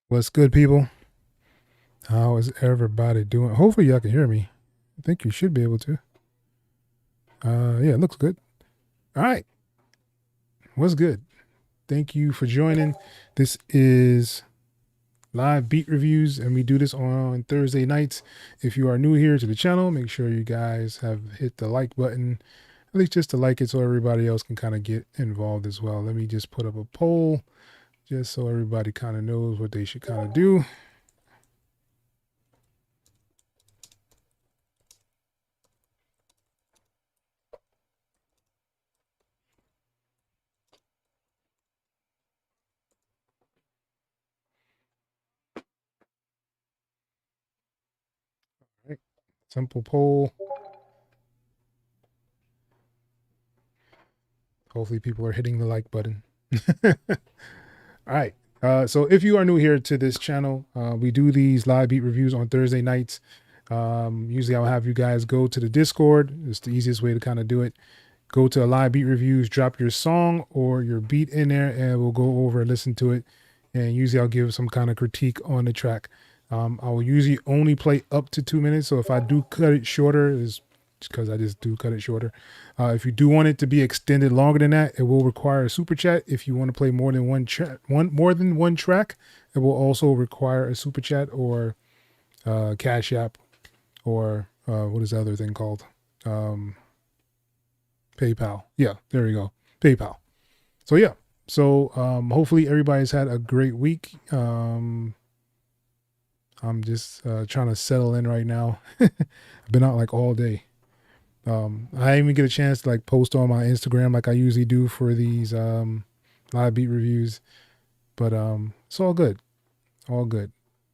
What's good, people? How is everybody doing? Hopefully, y'all can hear me. I think you should be able to. Yeah, it looks good. All right. What's good? Thank you for joining. This is live beat reviews, and we do this on Thursday nights. If you are new here to the channel, make sure you guys have hit the like button, at least just to like it so everybody else can kind of get involved as well. Let me just put up a poll just so everybody kind of knows what they should kind of do. All right. Simple poll. Hopefully people are hitting the like button. All right. So if you are new here to this channel, we do these live beat reviews on Thursday nights. Usually I'll have you guys go to the Discord. It's the easiest way to kind of do it. Go to live beat reviews, drop your song or your beat in there, and we'll go over and listen to it. And usually I'll give some kind of critique on the track. I will usually only play up to 2 minutes. So if I do cut it shorter, is because I just do cut it shorter. If you do want it to be extended longer than that, it will require a super chat. If you want to play more than one track, it will also require a super chat or cash app or what is the other thing called? PayPal. Yeah, there we go. PayPal. So yeah. So hopefully everybody's had a great week. I'm just trying to settle in right now. I've been out like all day. I didn't even get a chance to like post on my Instagram like I usually do for these live beat reviews, but it's all good, all good.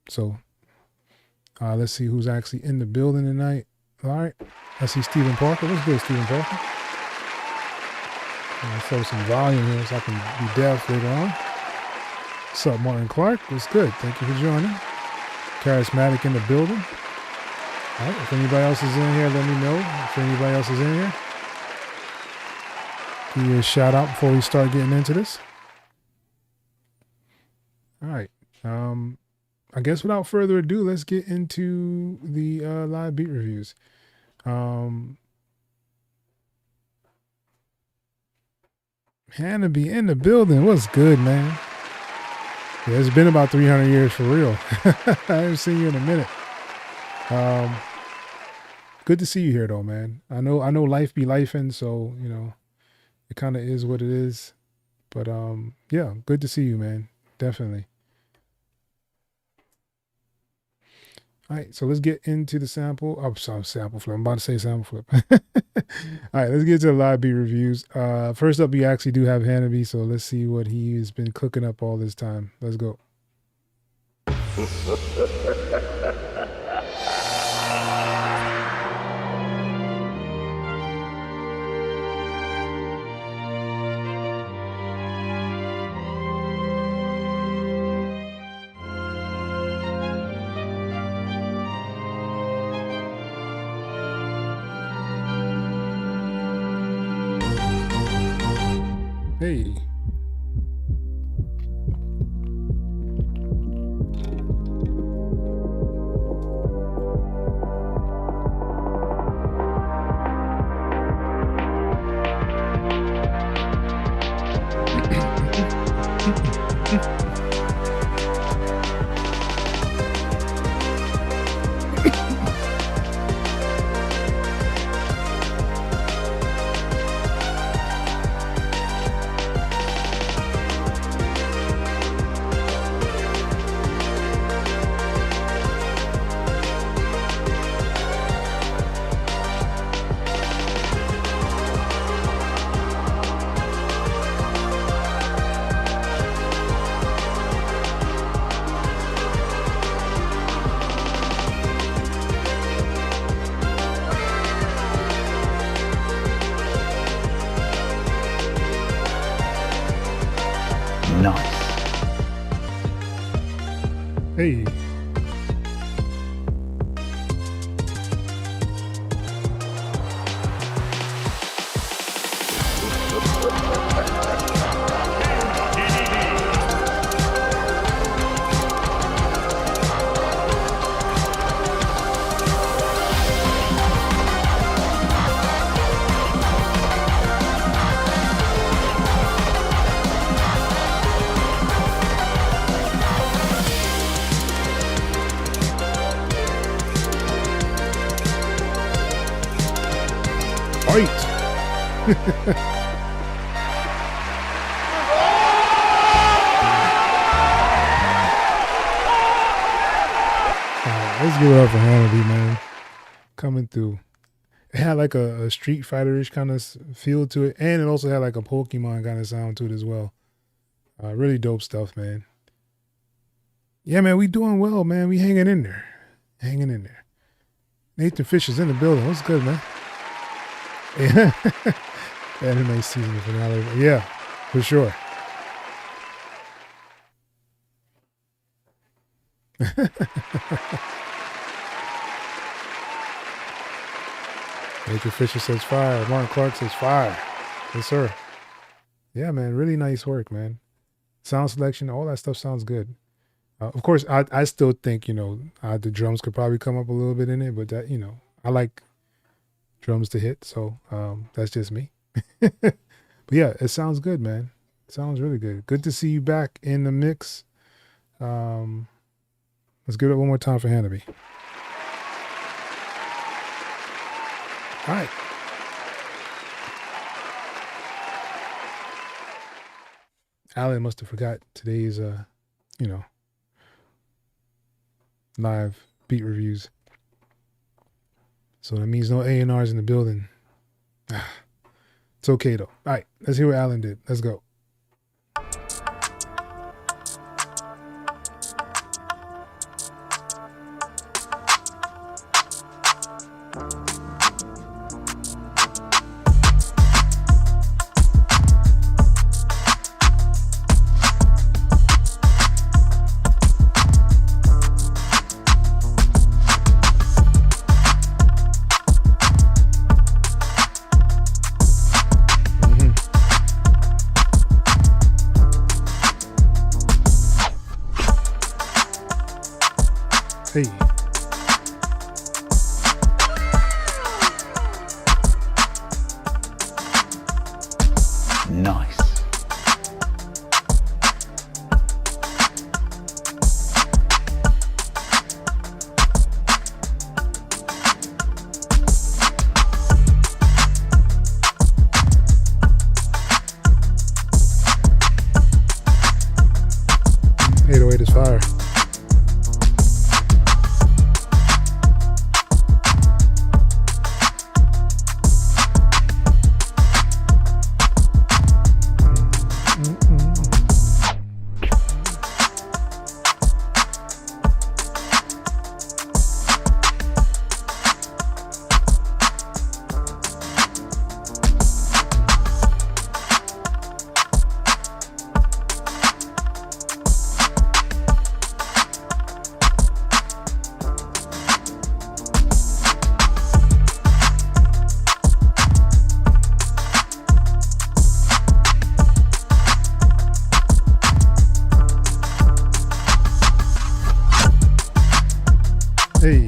So let's see who's actually in the building tonight. All right, I see Stephen Parker. What's good, Stephen Parker? I'll throw some volume here so I can be deaf later on. What's up, Martin Clark? What's good? Thank you for joining. Charismatic in the building. All right, if anybody else is in here, let me know. If anybody else is in here, give you a shout out before we start getting into this. All right. I guess without further ado, let's get into the live beat reviews. Hannah be in the building. What's good, man? Yeah, it's been about 300 years for real. I haven't seen you in a minute. Good to see you here though, man. I know life be lifing, so you know, it kind of is what it is. But yeah, good to see you, man. Definitely. All right, so let's get into the sample. Oh, sorry, sample flip. I'm about to say sample flip. All right, let's get to the live beat reviews. First up, we actually do have Hannah, so let's see what he's been cooking up all this time. Let's go. Hey. Nice. Hey. Let's give it up for Hannity, man. Coming through. It had like a Street Fighter-ish kind of feel to it. And it also had like a Pokemon kind of sound to it as well. Really dope stuff, man. Yeah, man, we doing well, man. We hanging in there. Hanging in there. Nathan Fisher's in the building. What's good, man? Yeah. Anime season finale. Yeah, for sure. Nathan Fisher says fire. Martin Clark says fire. Yes, sir. Yeah, man. Really nice work, man. Sound selection, all that stuff sounds good. Of course, I still think, the drums could probably come up a little bit in it, but that, I like drums to hit. So that's just me. But yeah, it sounds good, man. It sounds really good. Good to see you back in the mix. Let's give it one more time for Hannity. All right. Alan must have forgot today's, live beat reviews. So that means no A&Rs in the building. It's okay, though. All right, let's hear what Alan did. Let's go. 808 is fire. Hey.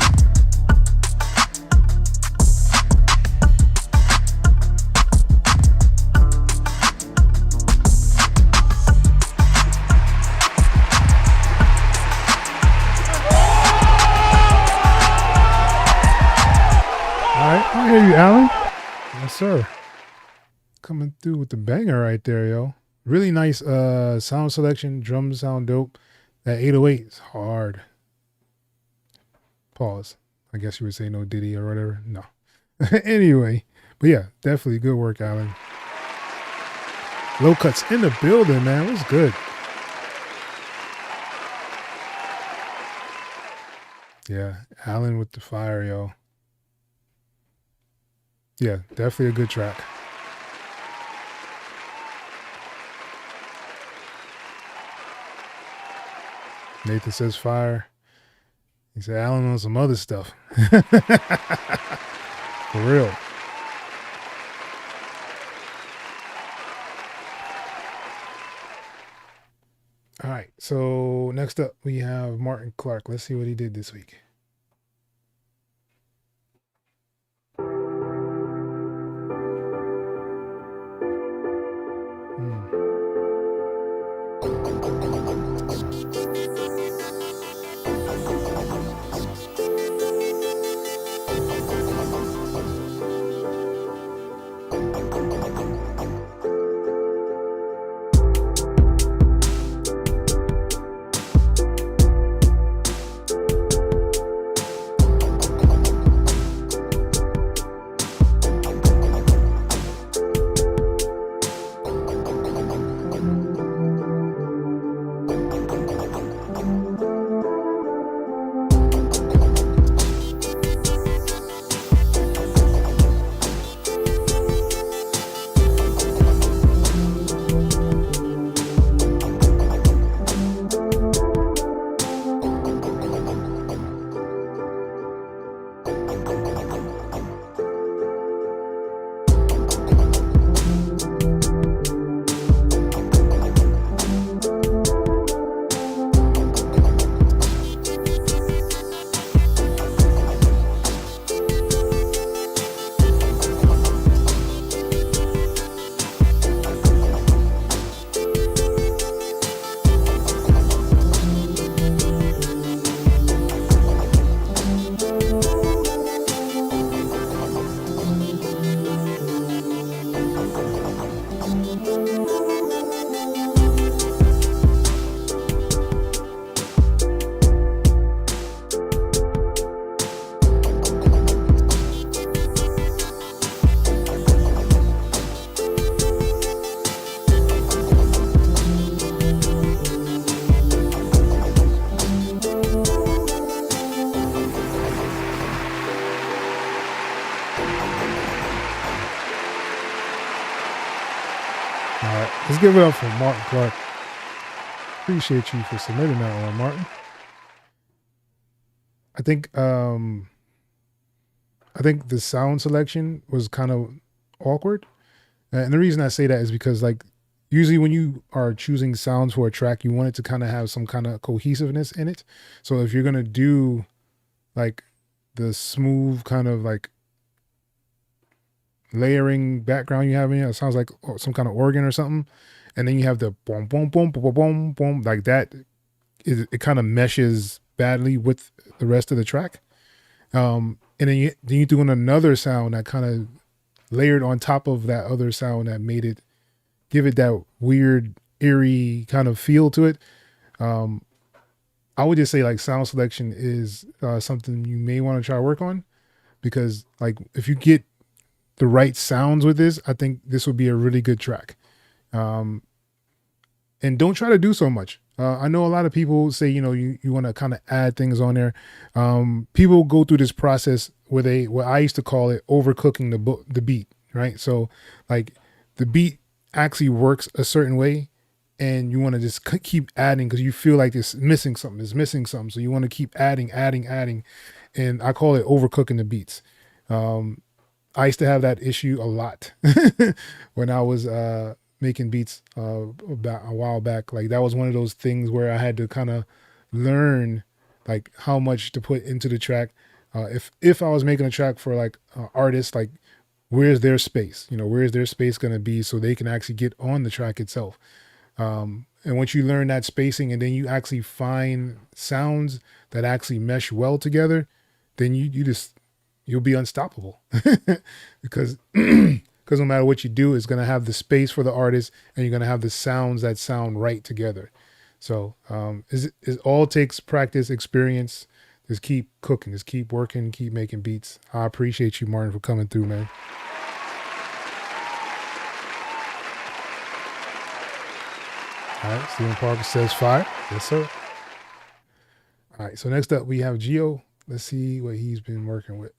I hear you, Alan. Yes, sir. Coming through with the banger right there, yo. Really nice sound selection. Drums sound dope. That 808 is hard. Pause. I guess you would say no Diddy or whatever. No. Anyway. But yeah, definitely good work, Alan. Low cuts in the building, man. What's good? Yeah, Alan with the fire, yo. Yeah, definitely a good track. Nathan says fire. He said Alan on some other stuff. For real. All right, so next up we have Martin Clark. Let's see what he did this week. give it up for Martin Clark. Appreciate you for submitting that one, Martin. I think the sound selection was kind of awkward. And the reason I say that is because like usually when you are choosing sounds for a track, you want it to kind of have some kind of cohesiveness in it. So if you're going to do like the smooth kind of like layering background you have in it, it sounds like some kind of organ or something. And then you have the boom, boom, boom, boom, boom, boom, like that. It kind of meshes badly with the rest of the track. And then you threw in another sound that kind of layered on top of that other sound that made it give it that weird, eerie kind of feel to it. I would just say like sound selection is something you may want to try to work on, because like if you get the right sounds with this, I think this would be a really good track. And don't try to do so much. I know a lot of people say, you know, you want to kind of add things on there. People go through this process where what I used to call it overcooking the beat, right? So like the beat actually works a certain way and you want to just keep adding because you feel like it's missing something. So you want to keep adding. And I call it overcooking the beats. I used to have that issue a lot when I was making beats about a while back. Like that was one of those things where I had to kind of learn like how much to put into the track. If I was making a track for like artists, like where's their space? You know, where's their space going to be so they can actually get on the track itself? And once you learn that spacing and then you actually find sounds that actually mesh well together, then you'll be unstoppable because no matter what you do, it's going to have the space for the artist and you're going to have the sounds that sound right together. So it all takes practice, experience. Just keep cooking, just keep working, keep making beats. I appreciate you, Martin, for coming through, man. All right, Stephen Parker says fire. Yes, sir. All right, so next up we have Geo. Let's see what he's been working with.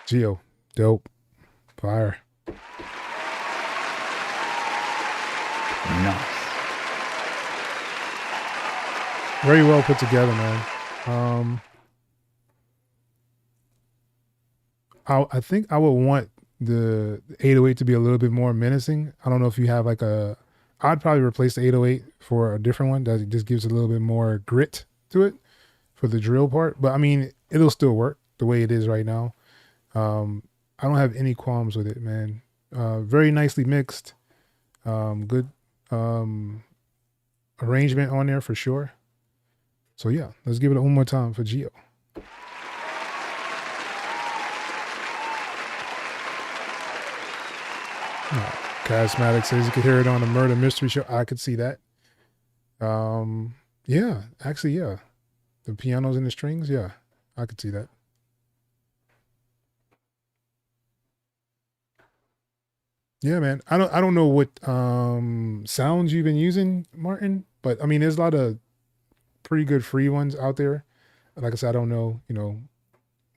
Geo, dope, fire. Nice. Very well put together, man. I think I would want the 808 to be a little bit more menacing. I don't know if you have like a I'd probably replace the 808 for a different one that just gives a little bit more grit to it for the drill part. But I mean, it'll still work the way it is right now. I don't have any qualms with it, man. Very nicely mixed. Good arrangement on there for sure. So yeah, let's give it one more time for Geo. Charismatic says you could hear it on the murder mystery show. I could see that. Yeah, actually, yeah. The pianos and the strings, yeah, I could see that. Yeah, man. I don't know what sounds you've been using, Martin, but I mean, there's a lot of pretty good free ones out there. Like I said, I don't know,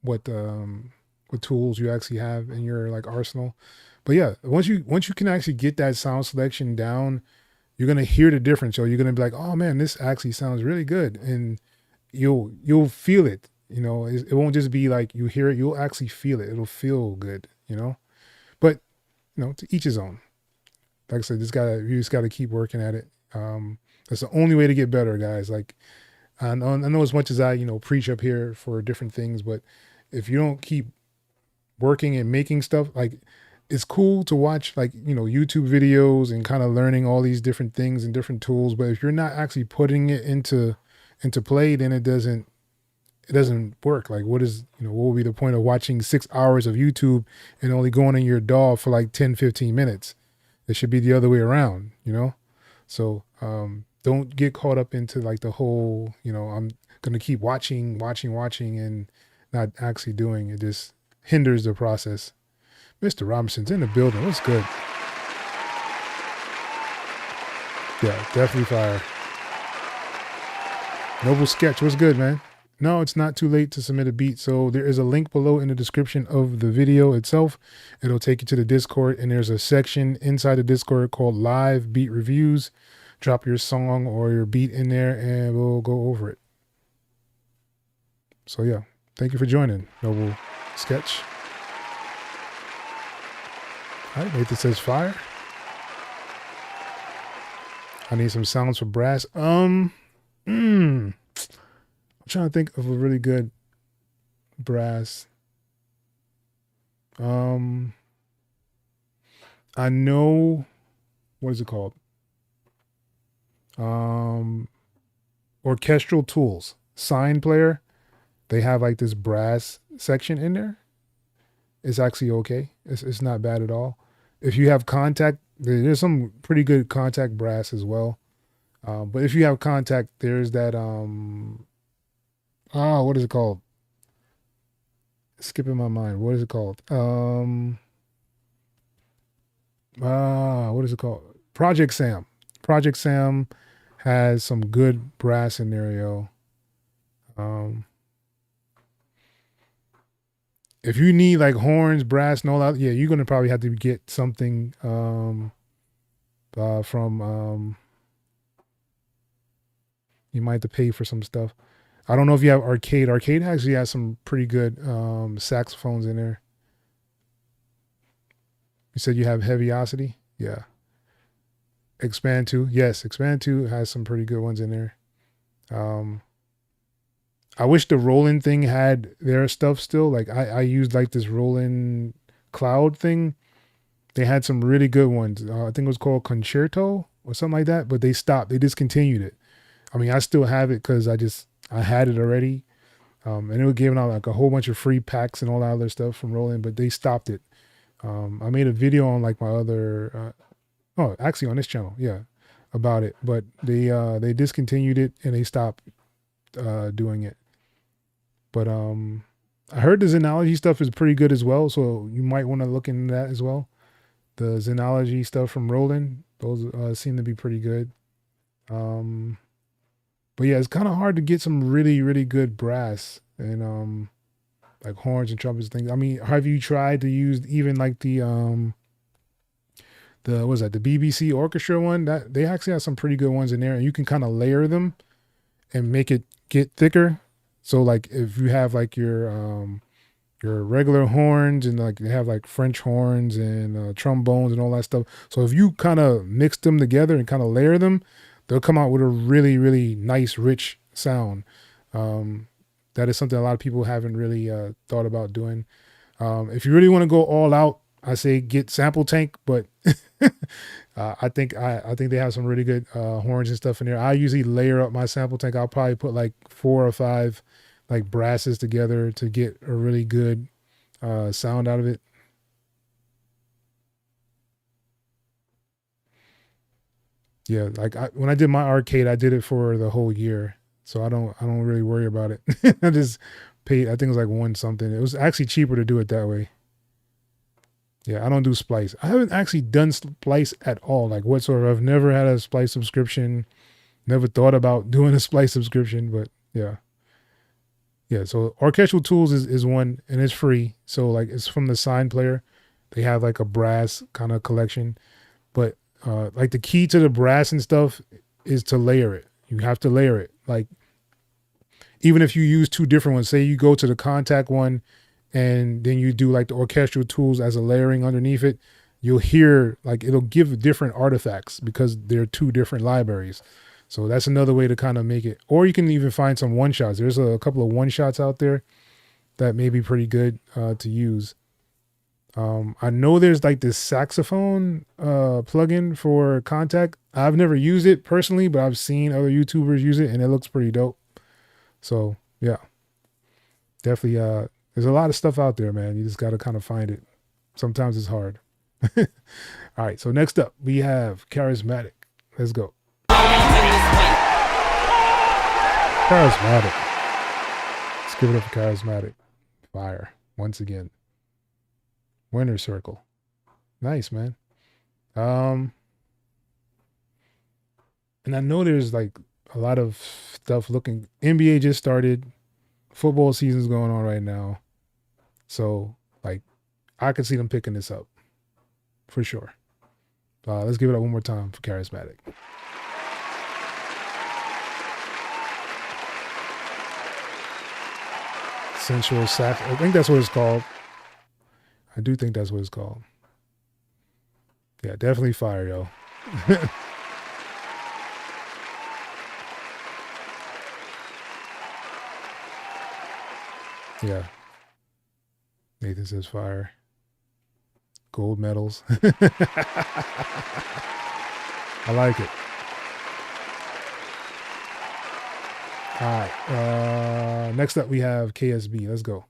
what tools you actually have in your like arsenal. But yeah, once you can actually get that sound selection down, you're gonna hear the difference. So you're gonna be like, oh man, this actually sounds really good, and you'll feel it. It won't just be like you hear it; you'll actually feel it. It'll feel good. But to each his own. Like I said, you just gotta keep working at it. That's the only way to get better, guys. Like I know as much as I preach up here for different things, but if you don't keep working and making stuff, like it's cool to watch like YouTube videos and kind of learning all these different things and different tools, but if you're not actually putting it into play, then it doesn't work. Like what will be the point of watching 6 hours of YouTube and only going in your DAW for like 10-15 minutes? It should be the other way around, so don't get caught up into like the whole I'm gonna keep watching and not actually doing it. Just hinders the process. Mr. Robinson's in the building. What's good? Yeah, definitely fire. Noble Sketch, what's good, man? No, it's not too late to submit a beat. So there is a link below in the description of the video itself. It'll take you to the Discord, and there's a section inside the Discord called Live Beat Reviews. Drop your song or your beat in there, and we'll go over it. So yeah, thank you for joining, Noble Sketch. All right, Nathan says fire. I need some sounds for brass. I'm trying to think of a really good brass. I know, what is it called? Orchestral Tools, Sign Player. They have like this brass section in there. It's actually okay. It's not bad at all. If you have contact, there's some pretty good contact brass as well. But if you have contact, there's that what is it called? Skipping my mind. What is it called? What is it called? Project Sam. Project Sam has some good brass in there, yo. If you need like horns, brass, and all that, yeah, you're gonna probably have to get something from you might have to pay for some stuff. I don't know if you have Arcade. Arcade actually has some pretty good saxophones in there. You said you have Heaviosity? Yeah. Expand 2. Yes, Expand 2 has some pretty good ones in there. I wish the Roland thing had their stuff still. Like I used like this Roland Cloud thing. They had some really good ones. I think it was called Concerto or something like that, but they stopped. They discontinued it. I mean, I still have it because I had it already. And it was giving out like a whole bunch of free packs and all that other stuff from Roland, but they stopped it. I made a video on like my other, actually on this channel, yeah, about it, but they discontinued it and they stopped doing it. But I heard the Xenology stuff is pretty good as well, so you might want to look into that as well. The Xenology stuff from Roland, those seem to be pretty good. But yeah, it's kind of hard to get some really, really good brass and like horns and trumpets and things. I mean, have you tried to use even like the what was that, the BBC orchestra one? That they actually have some pretty good ones in there, and you can kind of layer them and make it get thicker. So like if you have like your your regular horns, and like they have like French horns and trombones and all that stuff. So if you kind of mix them together and kind of layer them, they'll come out with a really, really nice, rich sound. That is something a lot of people haven't really thought about doing. If you really want to go all out, I say get Sample Tank, but I think they have some really good horns and stuff in there. I usually layer up my Sample Tank. I'll probably put like 4 or 5 like brasses together to get a really good sound out of it. Yeah, like when I did my arcade, I did it for the whole year, so I don't really worry about it. I just paid. I think it was like 1 something. It was actually cheaper to do it that way. Yeah, I don't do Splice. I haven't actually done Splice at all, like whatsoever. I've never had a Splice subscription. Never thought about doing a Splice subscription, but yeah. Yeah, so Orchestral Tools is one, and it's free. So like it's from the Sign Player. They have like a brass kind of collection. But like the key to the brass and stuff is to layer it. You have to layer it. Like even if you use 2 different ones, say you go to the Contact one and then you do like the Orchestral Tools as a layering underneath it, you'll hear like it'll give different artifacts because they're 2 different libraries. So that's another way to kind of make it. Or you can even find some one-shots. There's a couple of one-shots out there that may be pretty good to use. I know there's like this saxophone plugin for Contact. I've never used it personally, but I've seen other YouTubers use it and it looks pretty dope. So yeah, definitely. There's a lot of stuff out there, man. You just got to kind of find it. Sometimes it's hard. All right. So next up we have Charismatic. Let's go. Charismatic. Let's give it up for Charismatic. Fire. Once again. Winner Circle. Nice, man. And I know there's like a lot of stuff looking. NBA just started. Football season's going on right now. So like I could see them picking this up. For sure. Let's give it up one more time for Charismatic. Sensual Sax. I think that's what it's called. I do think that's what it's called. Yeah, definitely fire, yo. Yeah. Nathan says fire. Gold medals. I like it. All right. Next up, we have KSB. Let's go.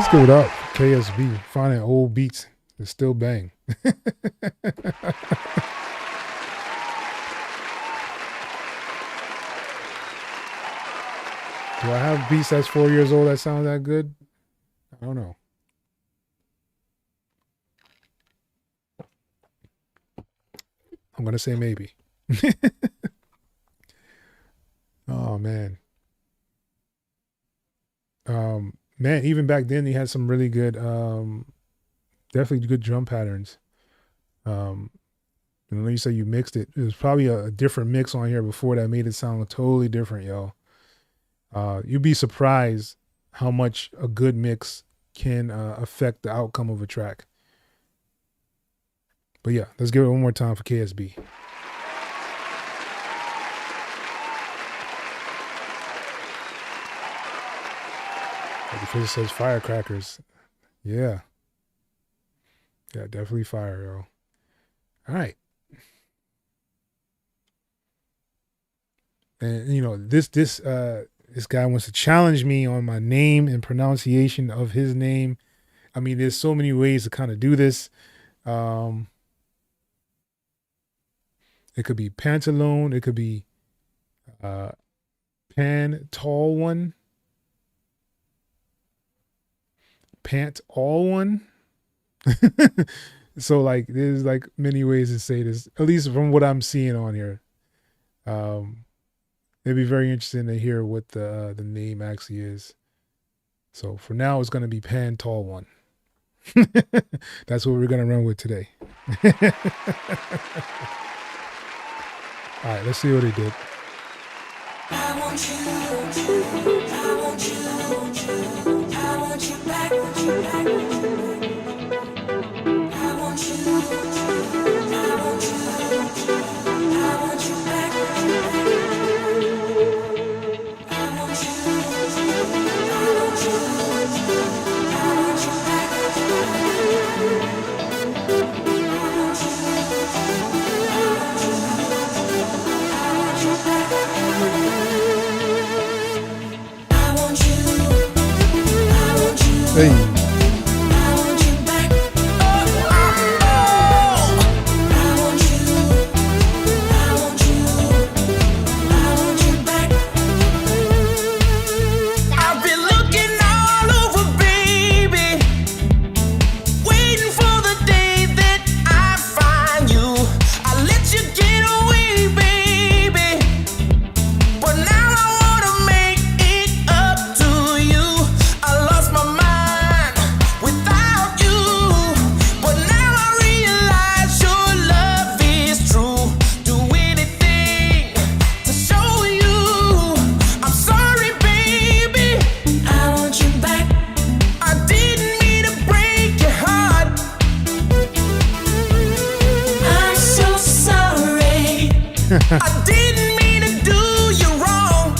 Let's give it up. KSB finding old beats that still bang. Do I have beats that's 4 years old that sound that good? I don't know. I'm gonna say maybe. Oh man. Man, even back then he had some really good definitely good drum patterns. And when you say you mixed it, it was probably a different mix on here before that made it sound totally different, yo. You'd be surprised how much a good mix can affect the outcome of a track. But yeah, let's give it one more time for KSB. The physics says firecrackers. Yeah. Yeah, definitely fire, yo. All right. And you know, this guy wants to challenge me on my name and pronunciation of his name. I mean, there's so many ways to kind of do this. It could be Pantaloon. It could be Pan Tall One. Pant All One. So like there's like many ways to say this, at least from what I'm seeing on here. It'd be very interesting to hear what the name actually is. So for now, it's going to be Pan Tall One. That's what we're going to run with today. All right, let's see what he did. I want you, I want you, I want you back, want you back, want you back. I want you, I want you, I want you back, want you back. I want you, I want you, I want you back, want you back. Hey. I didn't mean to do you wrong.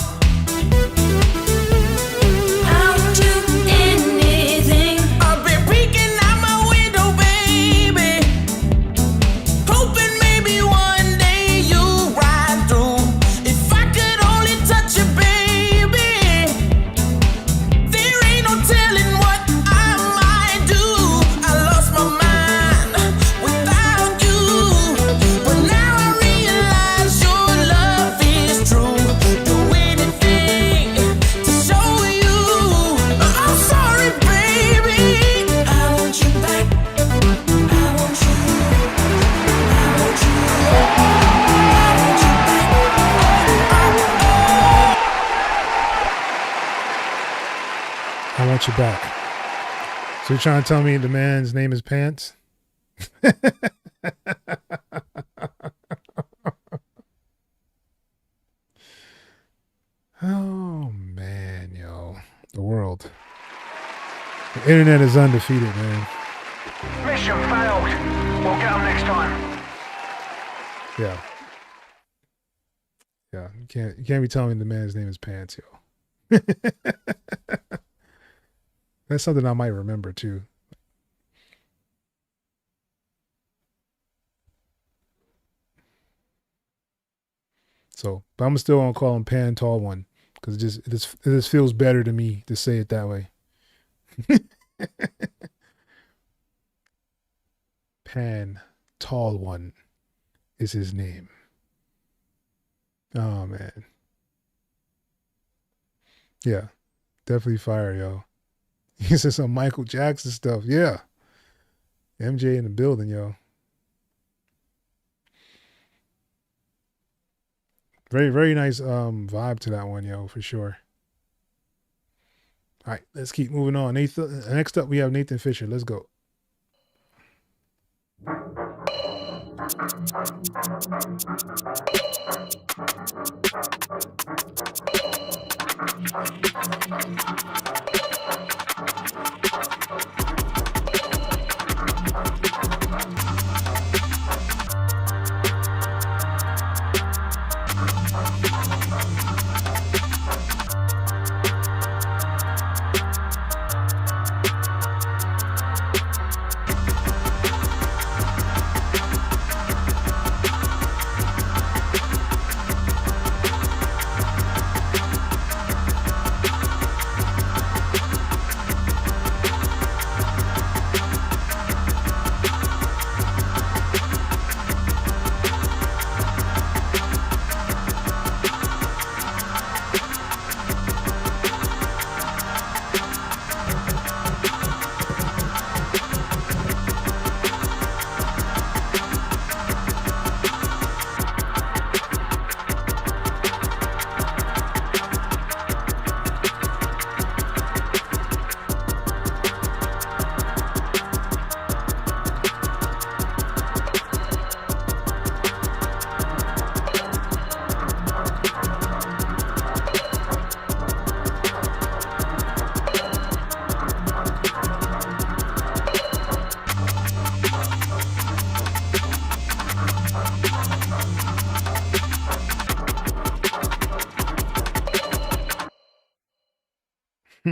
I'll do anything. I've been peeking out my window, baby, hoping maybe one day you'll ride through. If I could only touch you, baby, there ain't no telling what I might do. I lost my mind without you, but now I realize your love is true. Do anything to show you I'm sorry, baby. I want you back. I want you. I want you. I want you back. So you're trying to tell me the man's name is Pants? Oh man, yo. The world. The internet is undefeated, man. Mission failed. We'll get them next time. Yeah. Yeah. You can't be telling me the man's name is Pants, yo. That's something I might remember too. So, but I'm still gonna call him Pan Tall One because it just feels better to me to say it that way. Pan, tall one, is his name. Oh man, yeah, definitely fire, yo. He said some Michael Jackson stuff. Yeah, MJ in the building, yo. Very, very nice vibe to that one, yo, for sure. All right, let's keep moving on. Nathan, next up we have Nathan Fisher. Let's go.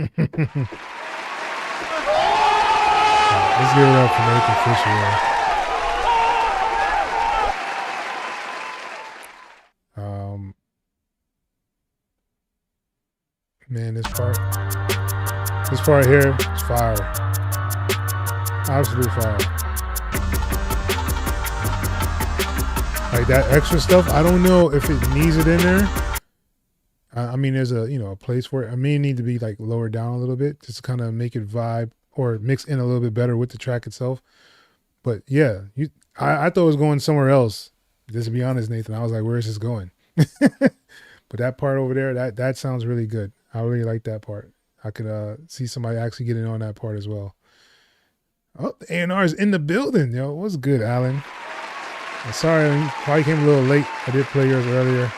Let's give it up for Nathan Fisher. Man, this part here is fire. Absolute fire. Like that extra stuff, I don't know if it needs it in there. I mean, there's a place for it. I may need to be like lowered down a little bit just to kind of make it vibe or mix in a little bit better with the track itself. But yeah, I thought it was going somewhere else. Just to be honest, Nathan, I was like, where is this going? But that part over there, that sounds really good. I really like that part. I could see somebody actually getting on that part as well. Oh, the A&R is in the building, yo. What's good, Alan? I'm sorry, I probably came a little late. I did play yours earlier.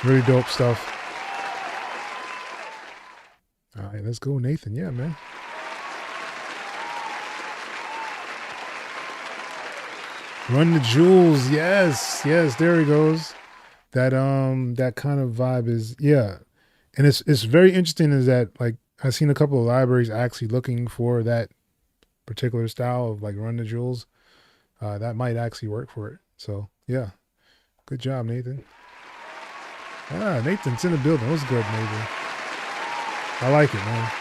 Really dope stuff. All right, let's go, Nathan. Yeah, man. Run the jewels. Yes, there he goes. That kind of vibe is, yeah. And it's very interesting is that, like, I've seen a couple of libraries actually looking for that particular style of like run the jewels. That might actually work for it. So yeah, good job, Nathan. Ah, Nathan's in the building. What's good, Nathan? I like it, man.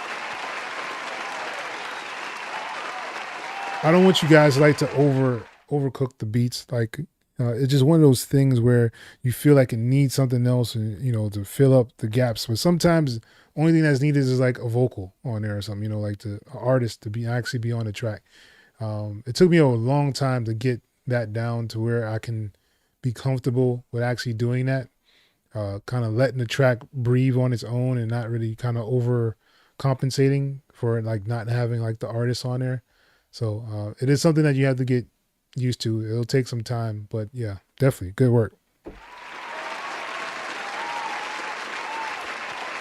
I don't want you guys to like to overcook the beats. Like it's just one of those things where you feel like it needs something else, and to fill up the gaps. But sometimes the only thing that's needed is like a vocal on there or something. Like the artist to actually be on the track. It took me a long time to get that down to where I can be comfortable with actually doing that. Kind of letting the track breathe on its own and not really kind of over compensating for like not having like the artist on there. So it is something that you have to get used to. It'll take some time, but yeah, definitely good work.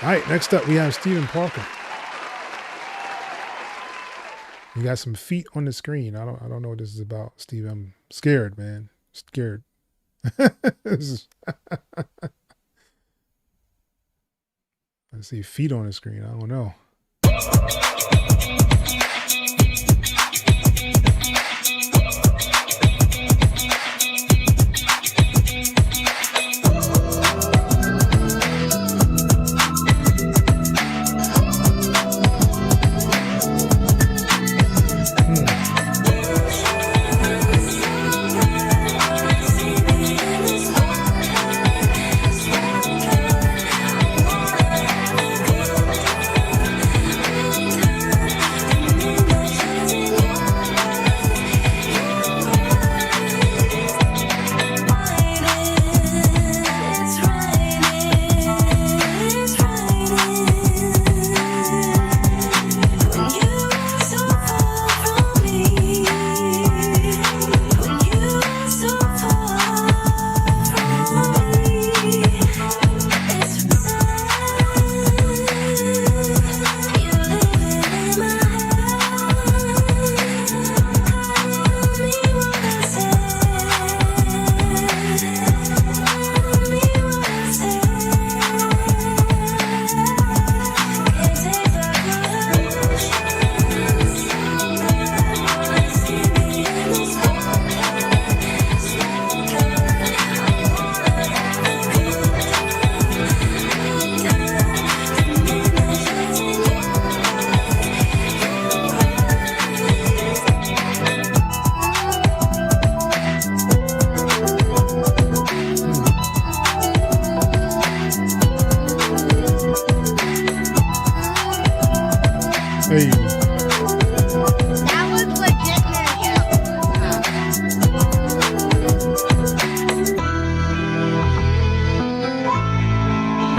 All right, next up we have Stephen Parker. You got some feet on the screen. I don't know what this is about, Steve. I'm scared, man. Scared. I see feet on the screen. I don't know.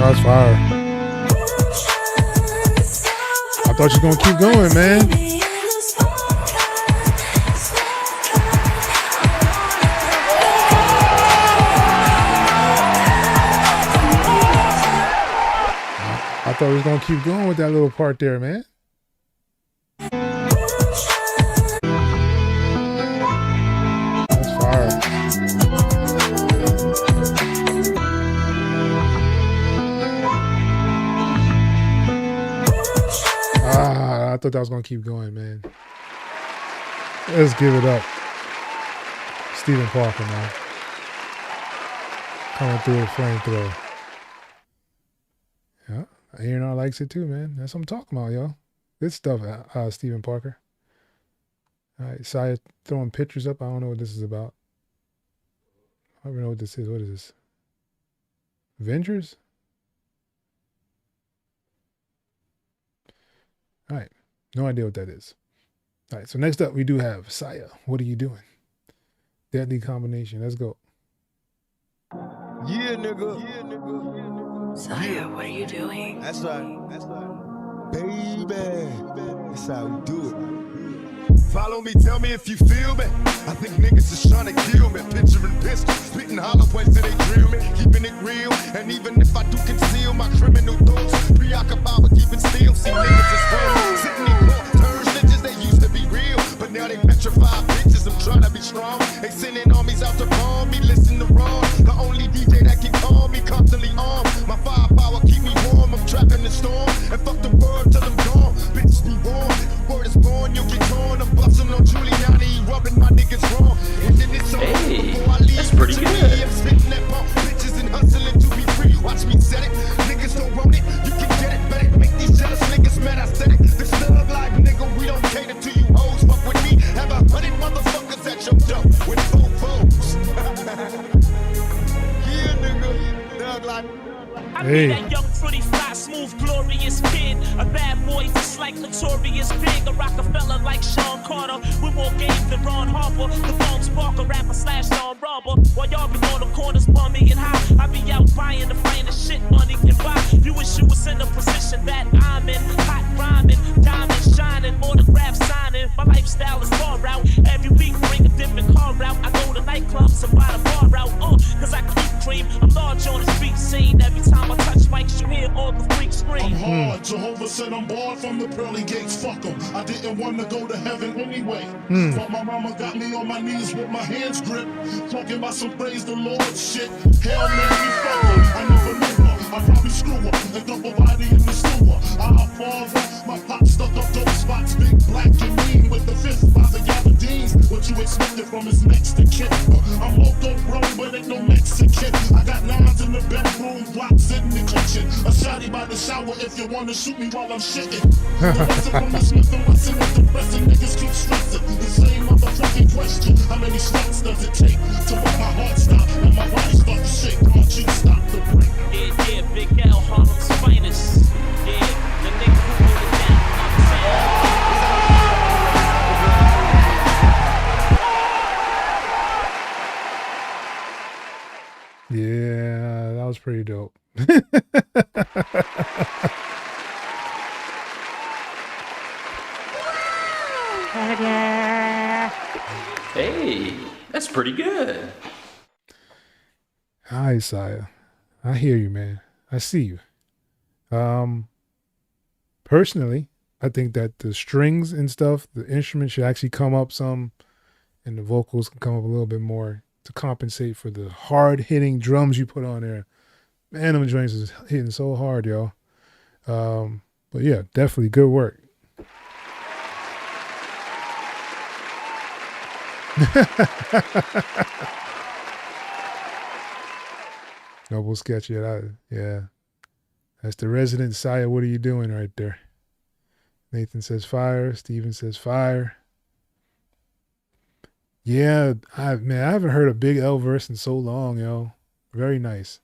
That's fire. I thought you were gonna keep going, man. I thought we was gonna keep going with that little part there, man. That's fire. I thought that was gonna keep going, man. Let's give it up. Stephen Parker, man. Coming through the flamethrower. Yeah, A&R likes it too, man. That's what I'm talking about, yo. Good stuff, Stephen Parker. All right, Saya throwing pictures up. I don't know what this is about. I don't even know what this is. What is this? Avengers? All right, no idea what that is. All right, so next up we do have Saya. What are you doing? Deadly combination. Let's go. Yeah, nigga. Yeah, nigga. Saya, what are you doing? That's right. That's right. Baby. That's how we do it. Follow me, tell me if you feel me. I think niggas is trying to kill me. Picturing pistols, spitting hollow points till they drill me. Keeping it real, and even if I do conceal my criminal thoughts, preoccupied with keeping still. See niggas is real, sitting in court, turns bitches they used to be real, but now they petrified bitches. I'm trying to be strong. They sending armies out to bomb me. Listen to Ron, the only DJ that can calm me, constantly armed. My firepower keep me warm. I'm trapped in the storm, and fuck the word till I'm gone. Bitch be warm, word is born, you'll get torn. I'm busting on Giuliani, rubbing my niggas wrong. And then it's over before I leave. That's pretty good. I'm spitting that bump, bitches and hustling to be free. Watch me set it, niggas don't want it, you can get it. Better make these jealous niggas mad, I said it. This thug life, nigga, we don't cater to you hoes. Fuck with me, have 100 motherfuckers at your door with 4 foes. Yeah, nigga, thug life. I be that young, pretty, fly, smooth, glorious kid. A bad boy just like Notorious Big. A Rockefeller like Sean Carter. With more game than Ron Harper. The Bone Sparker, rapper slash Sean Robber. While y'all be on the corners, bummy and high. I be out buying the finest shit money can buy. You wish you was in the position that I'm in. Hot rhyming, diamond shining, autograph signing. My lifestyle is far out. Every week bring a different car out. I go to nightclubs and buy the bar out. Cause I keep cream. I'm large on the street scene. Every time I touch mics, you hear all the freaks scream. I'm hard. Jehovah said I'm barred from the pearly gates. Fuck 'em. I didn't want to go to heaven anyway. But my mama got me on my knees with my hands gripped. Talking about some praise the Lord shit. Hell Mary, fuck 'em. I never knew her. I probably screw her and dump a body in the sewer. Our father, my pop stuck up dope spots. Big black and mean with the fifth by the Gabardines. What you expected from his next to kid. I'm loco bro, but ain't no Mexican. I got nines in the bedroom, blocks in the kitchen. A shotty by the shower if you wanna shoot me while I'm shitting. The from the Smith and Wesson with the pressing niggas keep stressing. The same motherfucking question. How many shots does it take to make my heart stop and my body start to shake? My cheeks stop the break. Yeah, Big L, Harlem's finest. Yeah, the nigga who hold it down. Yeah, that was pretty dope. Hey, that's pretty good. Hi, Saya. I hear you, man. I see you. Personally, I think that the strings and stuff, the instruments should actually come up some, and the vocals can come up a little bit more to compensate for the hard-hitting drums you put on there. Man, them joints is hitting so hard, yo. But yeah, definitely good work. Noble sketch, yeah. That's the resident Saya. What are you doing right there? Nathan says fire. Steven says fire. Yeah, I haven't heard a Big L verse in so long, yo. Very nice.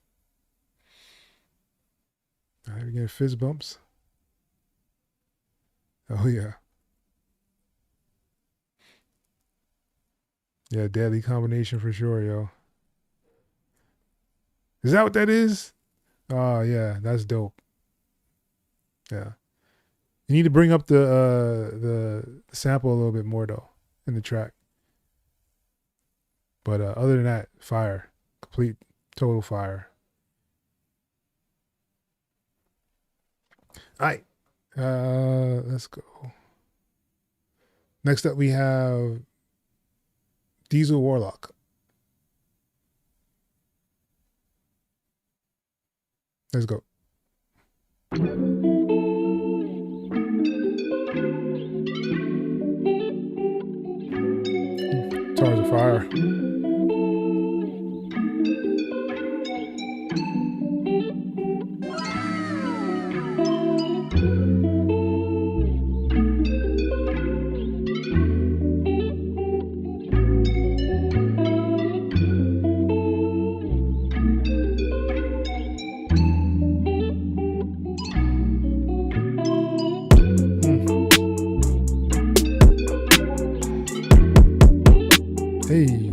All right, we get fist bumps. Oh yeah. Yeah, deadly combination for sure, yo. Is that what that is? Oh yeah, that's dope. Yeah. You need to bring up the sample a little bit more though in the track. But other than that, fire. Complete total fire. All right. Let's go. Next up we have Diesel Warlock. Let's go. Guitars of fire. Hey.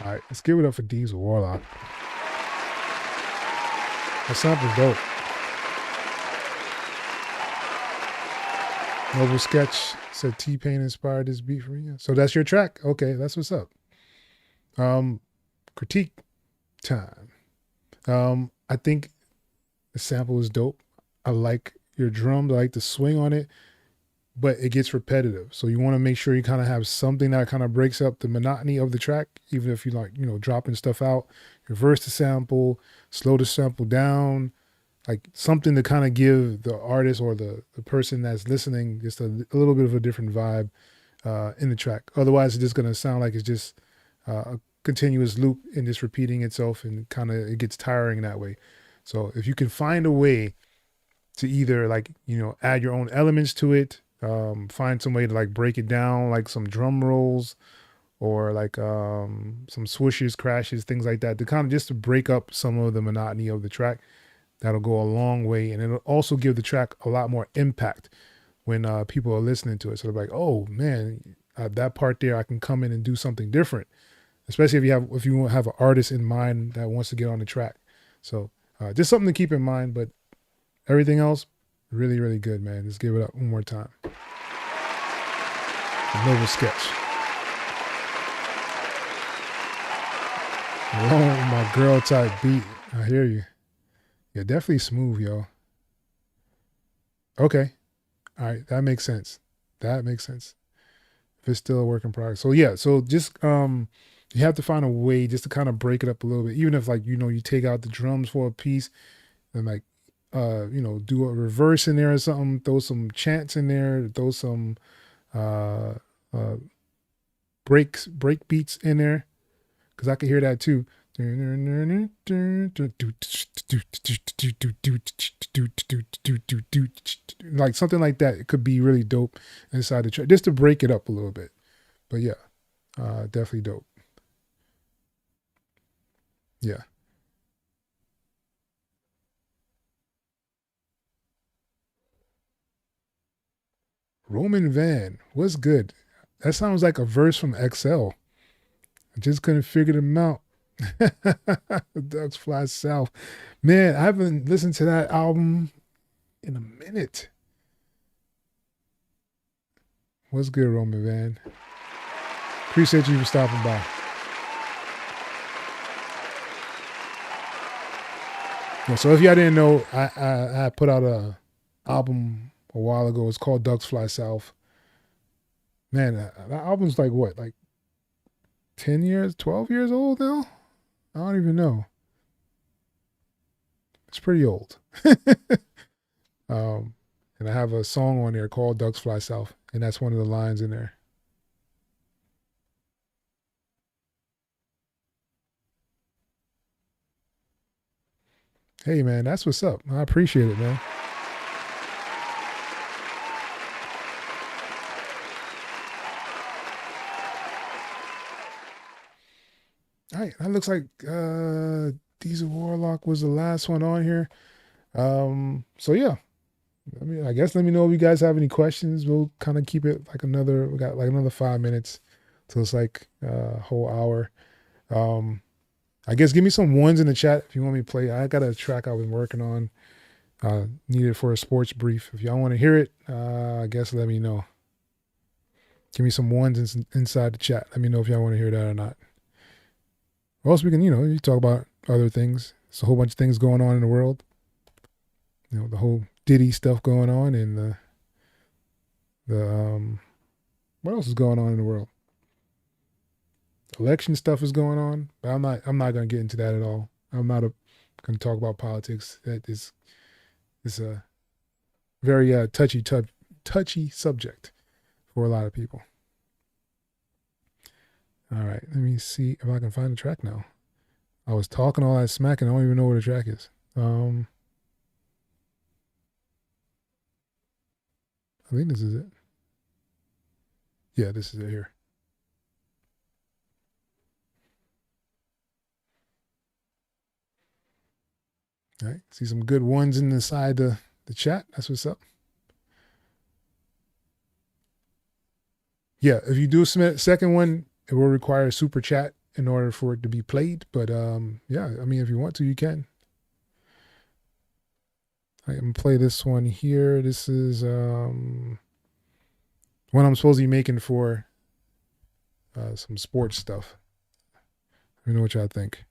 All right, let's give it up for Diesel Warlock. That sample's dope. Noble Sketch said T-Pain inspired this beat for me. So that's your track. Okay, that's what's up. Critique time. I think the sample is dope. I like your drums. I like the swing on it, but it gets repetitive. So you want to make sure you kind of have something that kind of breaks up the monotony of the track, even if you like, you know, dropping stuff out, reverse the sample, slow the sample down, like something to kind of give the artist or the person that's listening just a little bit of a different vibe in the track. Otherwise, it's just going to sound like it's just a continuous loop and just repeating itself, and kind of it gets tiring that way. So if you can find a way to either like, you know, add your own elements to it, find some way to like break it down, like some drum rolls or like some swooshes, crashes, things like that, to kind of just to break up some of the monotony of the track. That'll go a long way, and it'll also give the track a lot more impact when people are listening to it. So they're like, oh man, that part there, I can come in and do something different, especially if you have an artist in mind that wants to get on the track. So just something to keep in mind, but everything else, really, really good, man. Let's give it up one more time. Noble Sketch. Alone with my girl type beat. I hear you. Yeah, definitely smooth, yo. Okay. All right. That makes sense. That makes sense. If it's still a work in progress. So yeah, so just you have to find a way just to kind of break it up a little bit. Even if like, you know, you take out the drums for a piece and like you know, do a reverse in there or something, throw some chants in there, throw some break beats in there, because I can hear that too. Like something like that. It could be really dope inside the track, just to break it up a little bit. But yeah, definitely dope. Yeah. Roman Van, what's good? That sounds like a verse from X.E.L. I just couldn't figure them out. Ducks Fly South. Man, I haven't listened to that album in a minute. What's good, Roman Van? Appreciate you for stopping by. Yeah, so if y'all didn't know, I put out a album a while ago. It's called Ducks Fly South. Man, that album's like what? Like 10 years, 12 years old now? I don't even know. It's pretty old. And I have a song on there called Ducks Fly South, and that's one of the lines in there. Hey, man, that's what's up. I appreciate it, man. All right, that looks like Diesel Warlock was the last one on here. So yeah, I guess let me know if you guys have any questions. We'll kind of keep it like we got like another 5 minutes till it's like a whole hour. I guess give me some ones in the chat if you want me to play. I got a track I've been working on, needed for a sports brief. If y'all want to hear it, I guess let me know. Give me some ones inside the chat. Let me know if y'all want to hear that or not. Or else we can, you talk about other things. There's a whole bunch of things going on in the world. The whole Diddy stuff going on, and the what else is going on in the world? Election stuff is going on, but I'm not going to get into that at all. I'm not going to talk about politics. That is a very touchy subject for a lot of people. All right, let me see if I can find the track now. I was talking all that smack and I don't even know where the track is. I think this is it. Yeah, this is it here. All right, see some good ones inside the chat. That's what's up. Yeah, if you do submit a second one, it will require a super chat in order for it to be played. But yeah, I mean, if you want to, you can. I'm going to play this one here. This is one I'm supposed to be making for some sports stuff. Let me know what y'all think.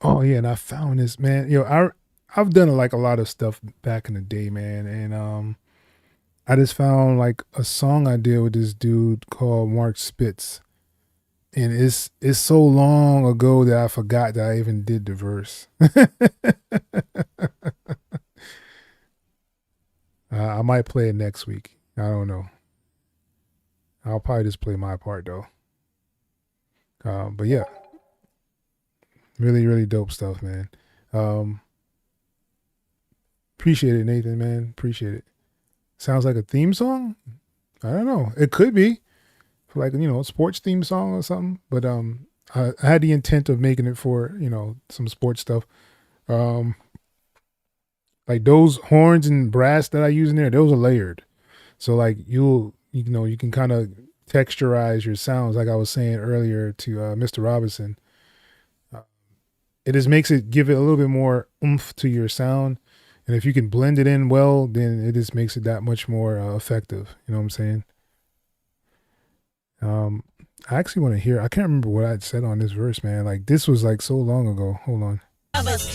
Oh yeah, and I found this, man. I've done like a lot of stuff back in the day, man, and I just found like a song I did with this dude called Mark Spitz, and it's so long ago that I forgot that I even did the verse. I might play it next week. I don't know. I'll probably just play my part though. But yeah, really, really dope stuff, man. Appreciate it, Nathan, man. Appreciate it. Sounds like a theme song. I don't know. It could be for like, a sports theme song or something. But I had the intent of making it for, some sports stuff. Like those horns and brass that I use in there, those are layered. So like you can kind of texturize your sounds, like I was saying earlier to Mr. Robinson. It just makes it give it a little bit more oomph to your sound. And if you can blend it in well, then it just makes it that much more effective. You know what I'm saying? I actually want to hear, I can't remember what I'd said on this verse, man. Like this was like so long ago. Hold on.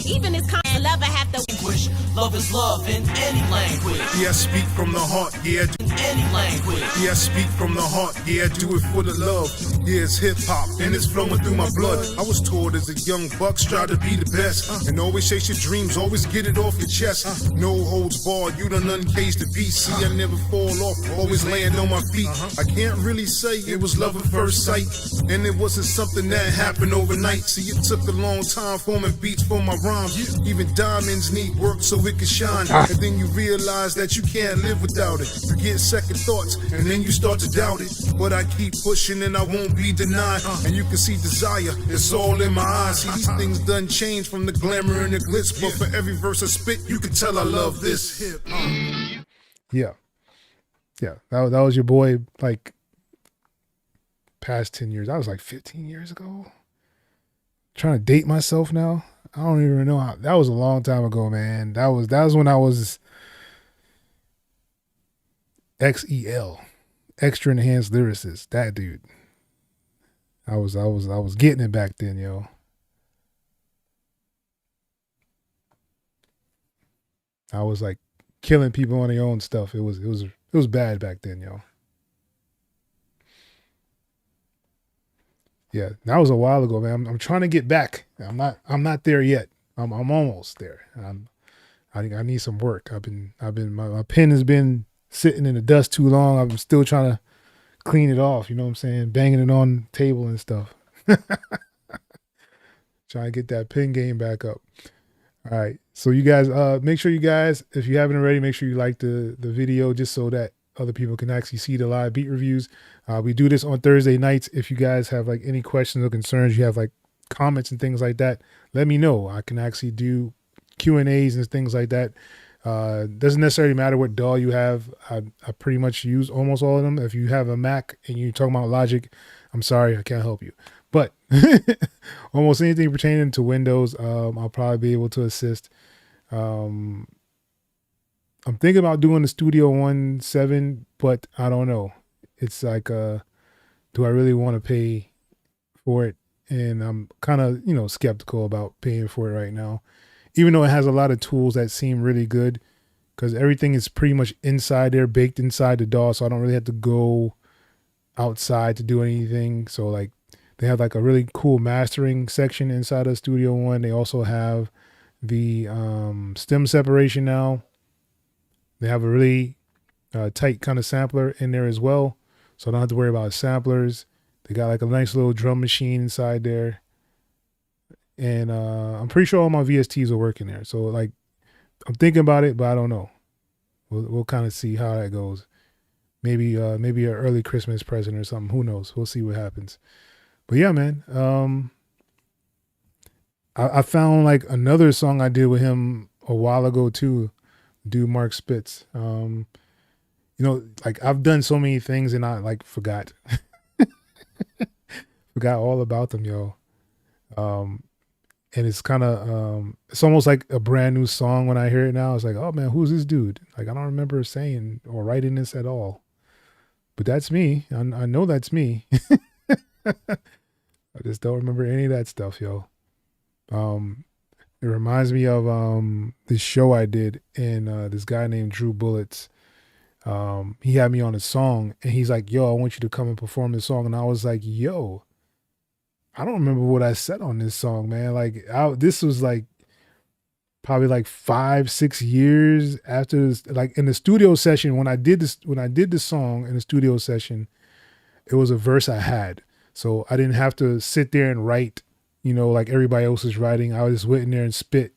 Even this kind of lover have to languish. Love is love in any language. Yeah, speak from the heart, yeah. In any language. Yeah, speak from the heart, yeah, do it for the love. Yeah, it's hip-hop, and it's flowing through my blood. I was taught as a young buck, strive to be the best. And always chase your dreams, always get it off your chest. No holds barred, you done uncaged the beast. See, I never fall off, always land on my feet. I can't really say it was love at first sight. And it wasn't something that happened overnight. See, it took a long time forming beats for my rhymes. Even diamonds need work so it can shine. And then you realize that you can't live without it. You get second thoughts and then you start to doubt it. But I keep pushing and I won't be denied. And you can see desire, it's all in my eyes. See, these things done change from the glamour and the glitz. But for every verse I spit, you can tell I love this hip. Yeah. That was your boy, like past 10 years. I was like 15 years ago. Trying to date myself now. I don't even know how. That was a long time ago, man. That was when I was X.E.L, extra enhanced lyricist. That dude. I was getting it back then, yo. I was like killing people on their own stuff. It was bad back then, yo. Yeah, that was a while ago, man. I'm trying to get back. I'm not there yet. I'm almost there. I need some work. My pen has been sitting in the dust too long. I'm still trying to clean it off. You know what I'm saying? Banging it on the table and stuff. Trying to get that pen game back up. All right. So you guys, make sure you guys, if you haven't already, make sure you like the video just so that other people can actually see the live beat reviews. We do this on Thursday nights. If you guys have like any questions or concerns, you have like comments and things like that, let me know. I can actually do Q&As and things like that. Doesn't necessarily matter what DAW you have. I pretty much use almost all of them. If you have a Mac and you're talking about Logic, I'm sorry, I can't help you. But almost anything pertaining to Windows, I'll probably be able to assist. I'm thinking about doing the Studio One 7, but I don't know. It's like, do I really want to pay for it? And I'm kind of, skeptical about paying for it right now, even though it has a lot of tools that seem really good, because everything is pretty much inside there, baked inside the DAW. So I don't really have to go outside to do anything. So like they have like a really cool mastering section inside of Studio One. They also have the stem separation now. They have a really tight kind of sampler in there as well. So I don't have to worry about samplers. They got like a nice little drum machine inside there. And I'm pretty sure all my VSTs are working there. So like, I'm thinking about it, but I don't know. We'll kind of see how that goes. Maybe an early Christmas present or something. Who knows? We'll see what happens. But yeah, man. I found like another song I did with him a while ago too. Dude, Mark Spitz. Like I've done so many things and I like forgot. Forgot all about them, yo. And it's kind of, it's almost like a brand new song when I hear it now. It's like, oh man, who's this dude? Like, I don't remember saying or writing this at all. But that's me. I know that's me. I just don't remember any of that stuff, yo. It reminds me of this show I did, and this guy named Drew Bullets. He had me on a song, and he's like, "Yo, I want you to come and perform this song." And I was like, "Yo, I don't remember what I said on this song, man. Like, this was like probably like 5-6 years after this, like in the studio session when I did the song in the studio session, it was a verse I had. So I didn't have to sit there and write, like everybody else is writing. I just went in there and spit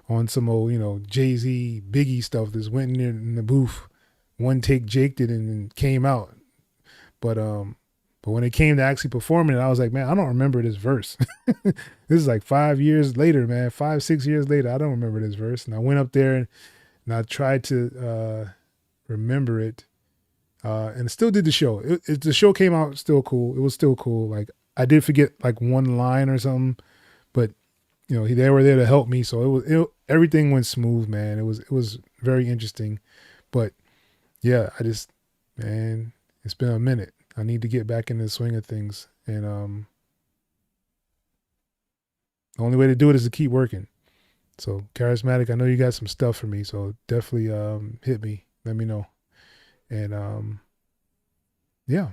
on some old, Jay-Z, Biggie stuff. Just went in there in the booth, one take Jaked it and came out. But when it came to actually performing it, I was like, man, I don't remember this verse. This is like 5 years later, man, 5-6 years later. I don't remember this verse. And I went up there and I tried to remember it. And still did the show. The show came out still cool. It was still cool. Like I did forget like one line or something, but they were there to help me. So everything went smooth, man. It was very interesting, but yeah, man, it's been a minute. I need to get back in the swing of things. And the only way to do it is to keep working. So Charismatic, I know you got some stuff for me. So definitely hit me. Let me know. And yeah.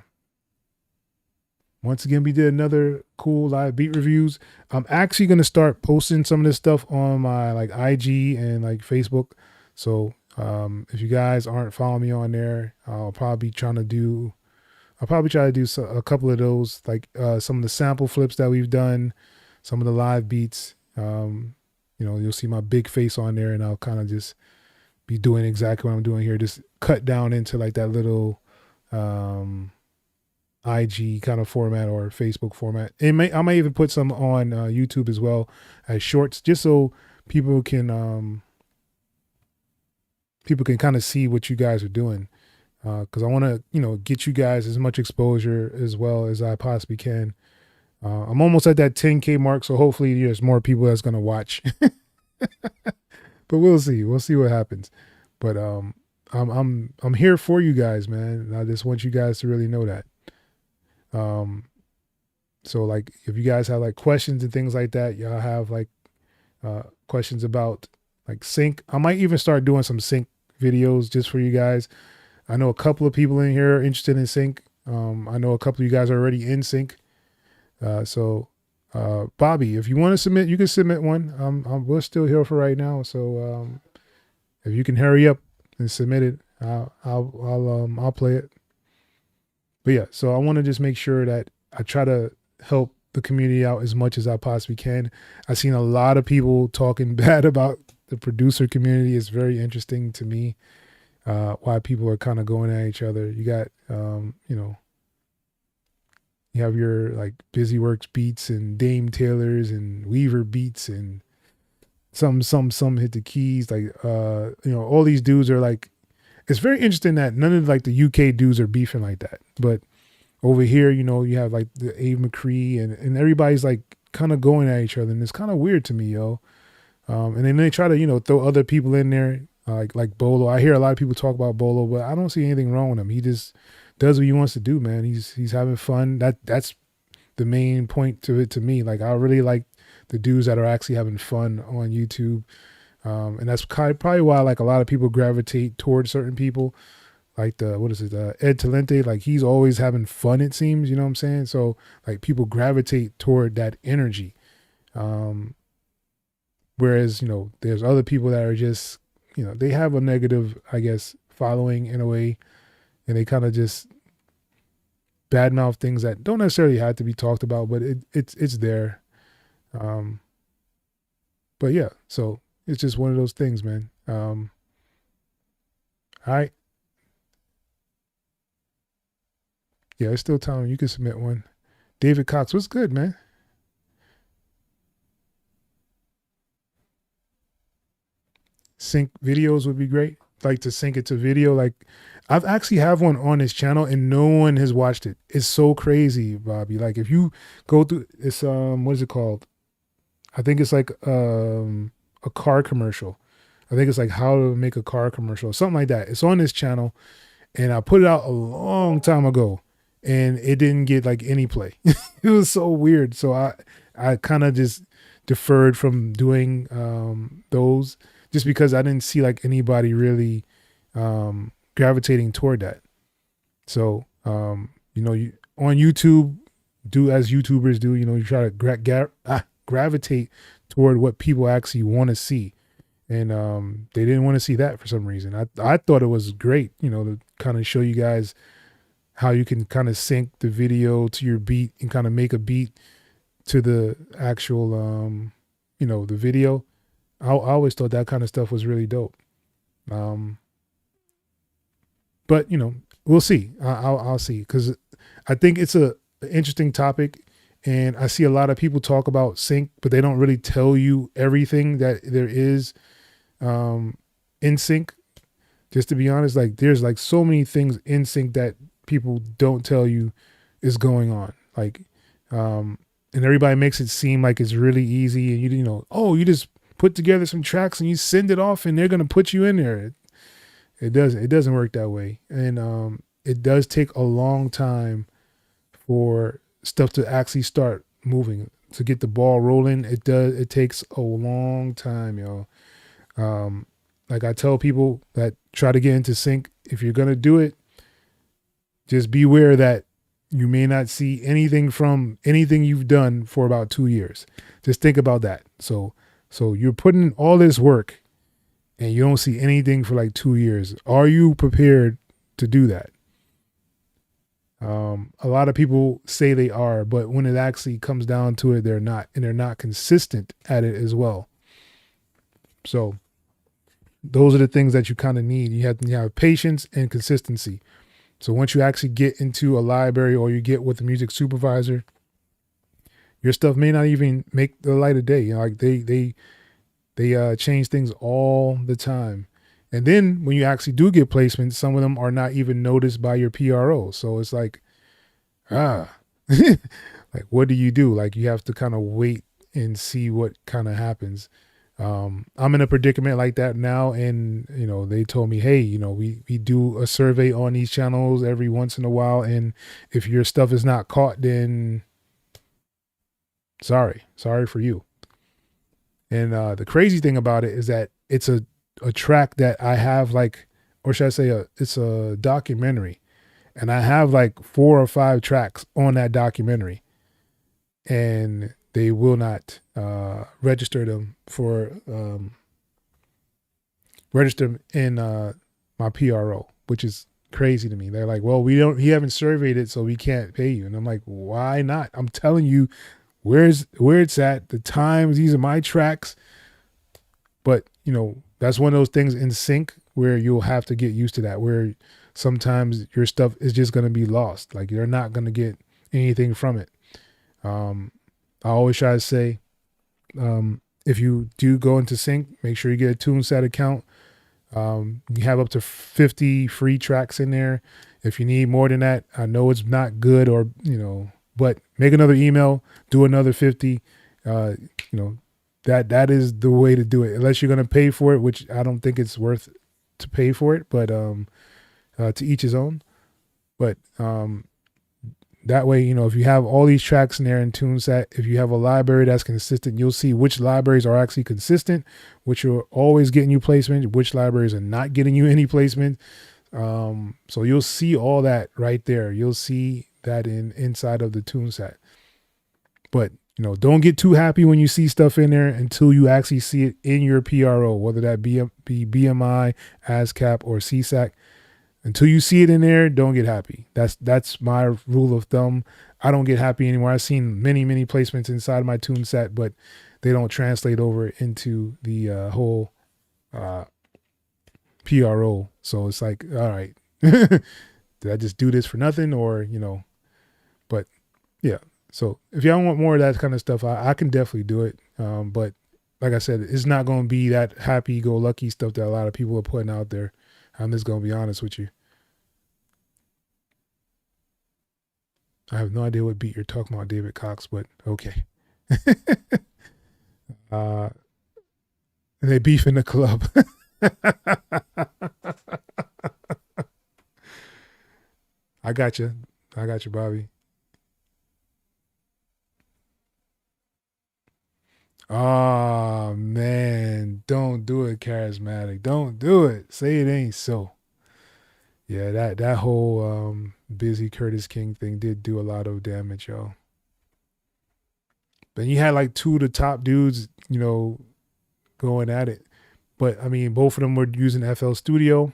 Once again, we did another cool live beat reviews. I'm actually gonna start posting some of this stuff on my like IG and like Facebook. So if you guys aren't following me on there, I'll probably try to do a couple of those, like some of the sample flips that we've done, some of the live beats. You'll see my big face on there, and I'll kind of just be doing exactly what I'm doing here. Just cut down into like that little IG kind of format or Facebook format. I might even put some on YouTube as well as shorts, just so people can kind of see what you guys are doing. Because I want to, get you guys as much exposure as well as I possibly can. I'm almost at that 10K mark, so hopefully there's more people that's gonna watch. But we'll see. We'll see what happens. But I'm here for you guys, man. And I just want you guys to really know that. So like if you guys have like questions and things like that, y'all have like questions about like sync. I might even start doing some sync videos just for you guys. I know a couple of people in here are interested in sync. I know a couple of you guys are already in sync. So Bobby, if you want to submit, you can submit one. We're still here for right now. So if you can hurry up and submit it, I'll play it. But yeah, so I want to just make sure that I try to help the community out as much as I possibly can. I've seen a lot of people talking bad about the producer community. It's very interesting to me. Why people are kind of going at each other. You got, you have your like Busy Works beats and Dame Taylor's and Weaver beats and some hit the keys. Like, all these dudes are like, it's very interesting that none of like the UK dudes are beefing like that. But over here, you have like the Ave McCree and everybody's like kind of going at each other. And it's kind of weird to me, yo. And then they try to, throw other people in there. Like Bolo. I hear a lot of people talk about Bolo, but I don't see anything wrong with him. He just does what he wants to do, man. He's having fun. That's the main point to it to me. Like I really like the dudes that are actually having fun on YouTube. And that's probably why like a lot of people gravitate towards certain people. Like Ed Talente, like he's always having fun, it seems, you know what I'm saying? So like people gravitate toward that energy. Whereas, there's other people that are just, they have a negative, I guess, following in a way, and they kind of just badmouth things that don't necessarily have to be talked about, but it's there. But yeah, so it's just one of those things, man. All right. Yeah, it's still time. You can submit one. David Cox, what's good, man? Sync videos would be great. Like to sync it to video. Like I've actually have one on this channel and no one has watched it. It's so crazy, Bobby. Like if you go through it's what is it called? I think it's like a car commercial. I think it's like how to make a car commercial, something like that. It's on this channel and I put it out a long time ago and it didn't get like any play. It was so weird. So I kind of just deferred from doing those just because I didn't see like anybody really gravitating toward that. So, you on YouTube, do as YouTubers do, you try to gravitate toward what people actually want to see. And they didn't want to see that for some reason. I thought it was great, to kind of show you guys how you can kind of sync the video to your beat and kind of make a beat to the actual, the video. I always thought that kind of stuff was really dope. But we'll see. I'll see, because I think it's an interesting topic, and I see a lot of people talk about sync, but they don't really tell you everything that there is in sync. Just to be honest, like there's like so many things in sync that people don't tell you is going on. Like, and everybody makes it seem like it's really easy, and you just put together some tracks and you send it off and they're going to put you in there. It doesn't work that way. And it does take a long time for stuff to actually start moving, to get the ball rolling. It takes a long time, yo. Like I tell people that try to get into sync, if you're going to do it, just beware that you may not see anything from anything you've done for about 2 years. Just think about that. So you're putting in all this work and you don't see anything for like 2 years. Are you prepared to do that? A lot of people say they are, but when it actually comes down to it, they're not, and they're not consistent at it as well. So those are the things that you kind of need. You have patience and consistency. So once you actually get into a library or you get with a music supervisor, your stuff may not even make the light of day. Like they change things all the time. And then when you actually do get placements, some of them are not even noticed by your PRO. So it's like, like, what do you do? Like, you have to kind of wait and see what kind of happens. I'm in a predicament like that now. And, they told me, hey, we do a survey on these channels every once in a while. And if your stuff is not caught, then sorry for you. And the crazy thing about it is that it's a track that I have, like, or should I say it's a documentary, and I have like 4 or 5 tracks on that documentary, and they will not register them in my PRO, which is crazy to me. They're like, well, he haven't surveyed it, so we can't pay you. And I'm like, why not? I'm telling you where it's at, the times, these are my tracks. But that's one of those things in sync where you'll have to get used to that, where sometimes your stuff is just going to be lost. Like, you're not going to get anything from it. I always try to say, if you do go into sync, make sure you get a TuneSat account. You have up to 50 free tracks in there. If you need more than that, I know it's not good, or, but make another email, do another 50, that is the way to do it, unless you're going to pay for it, which I don't think it's worth to pay for it, but to each his own. But that way, if you have all these tracks in there in TuneSat, if you have a library that's consistent, you'll see which libraries are actually consistent, which are always getting you placement, which libraries are not getting you any placement. So you'll see all that right there. You'll see that inside of the TuneSat. But don't get too happy when you see stuff in there until you actually see it in your PRO, whether that be BMI, ASCAP, or CSAC. Until you see it in there, don't get happy. That's my rule of thumb. I don't get happy anymore. I've seen many placements inside of my TuneSat, but they don't translate over into the whole PRO. So it's like, all right, did I just do this for nothing? Or, but yeah. So if y'all want more of that kind of stuff, I can definitely do it. But like I said, it's not going to be that happy-go-lucky stuff that a lot of people are putting out there. I'm just going to be honest with you. I have no idea what beat you're talking about, David Cox, but okay. And they beef in the club. I got you, Bobby. Oh man, don't do it, charismatic. Don't do it. Say it ain't so. Yeah, that whole busy Curtis King thing did do a lot of damage, yo. Then you had like two of the top dudes, you know, going at it. But I mean, both of them were using FL Studio.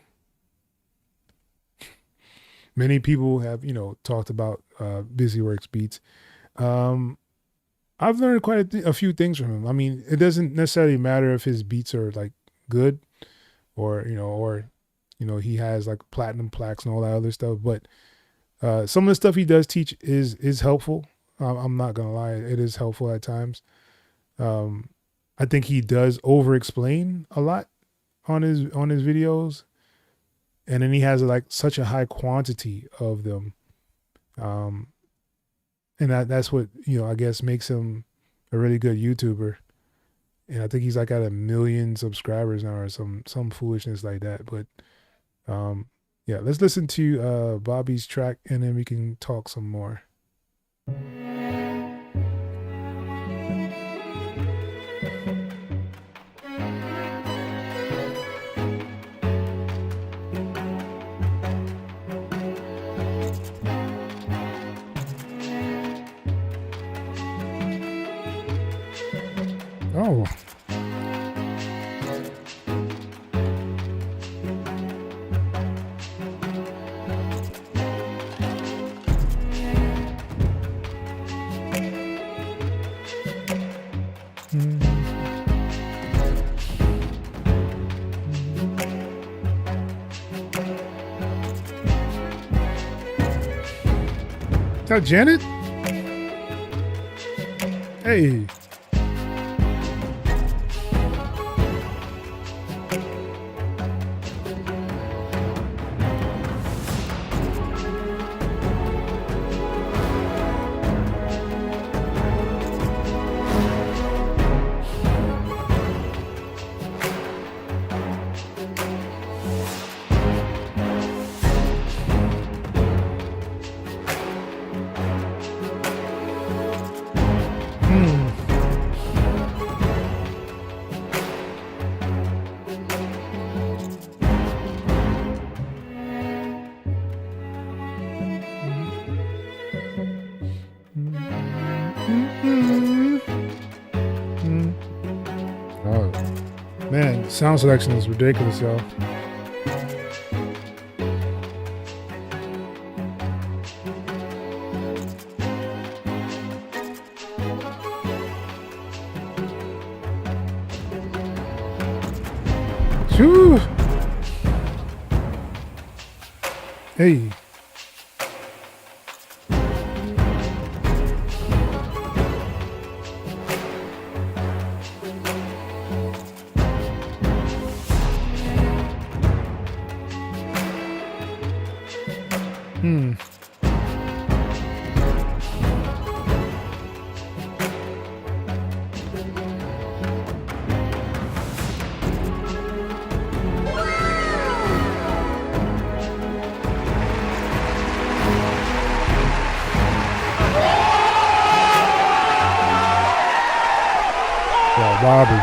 Many people have, you know, talked about BusyWorks beats. I've learned quite a few things from him. I mean, it doesn't necessarily matter if his beats are like good or he has like platinum plaques and all that other stuff. But some of the stuff he does teach is helpful. I'm not gonna lie, it is helpful at times. I think he does over explain a lot on his videos, and then he has like such a high quantity of them. And that's what, you know, I guess makes him a really good YouTuber. And I think he's like at 1 million subscribers now or some foolishness like that. But yeah, let's listen to Bobby's track and then we can talk some more. Oh. Is that Janet? Hey. Man, sound selection is ridiculous, y'all. Shoo. Hey. Bobby.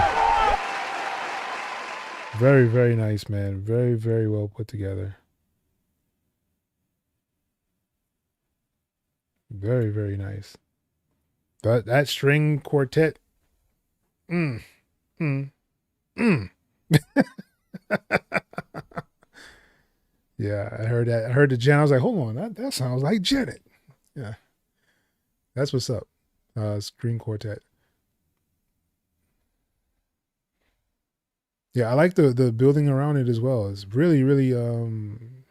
Very, very nice, man. Very, very well put together. Very, very nice. That string quartet. Yeah, I heard that. I heard the Janet. I was like, hold on, that sounds like Janet. Yeah. That's what's up. String quartet. Yeah, I like the building around it as well. It's really, really in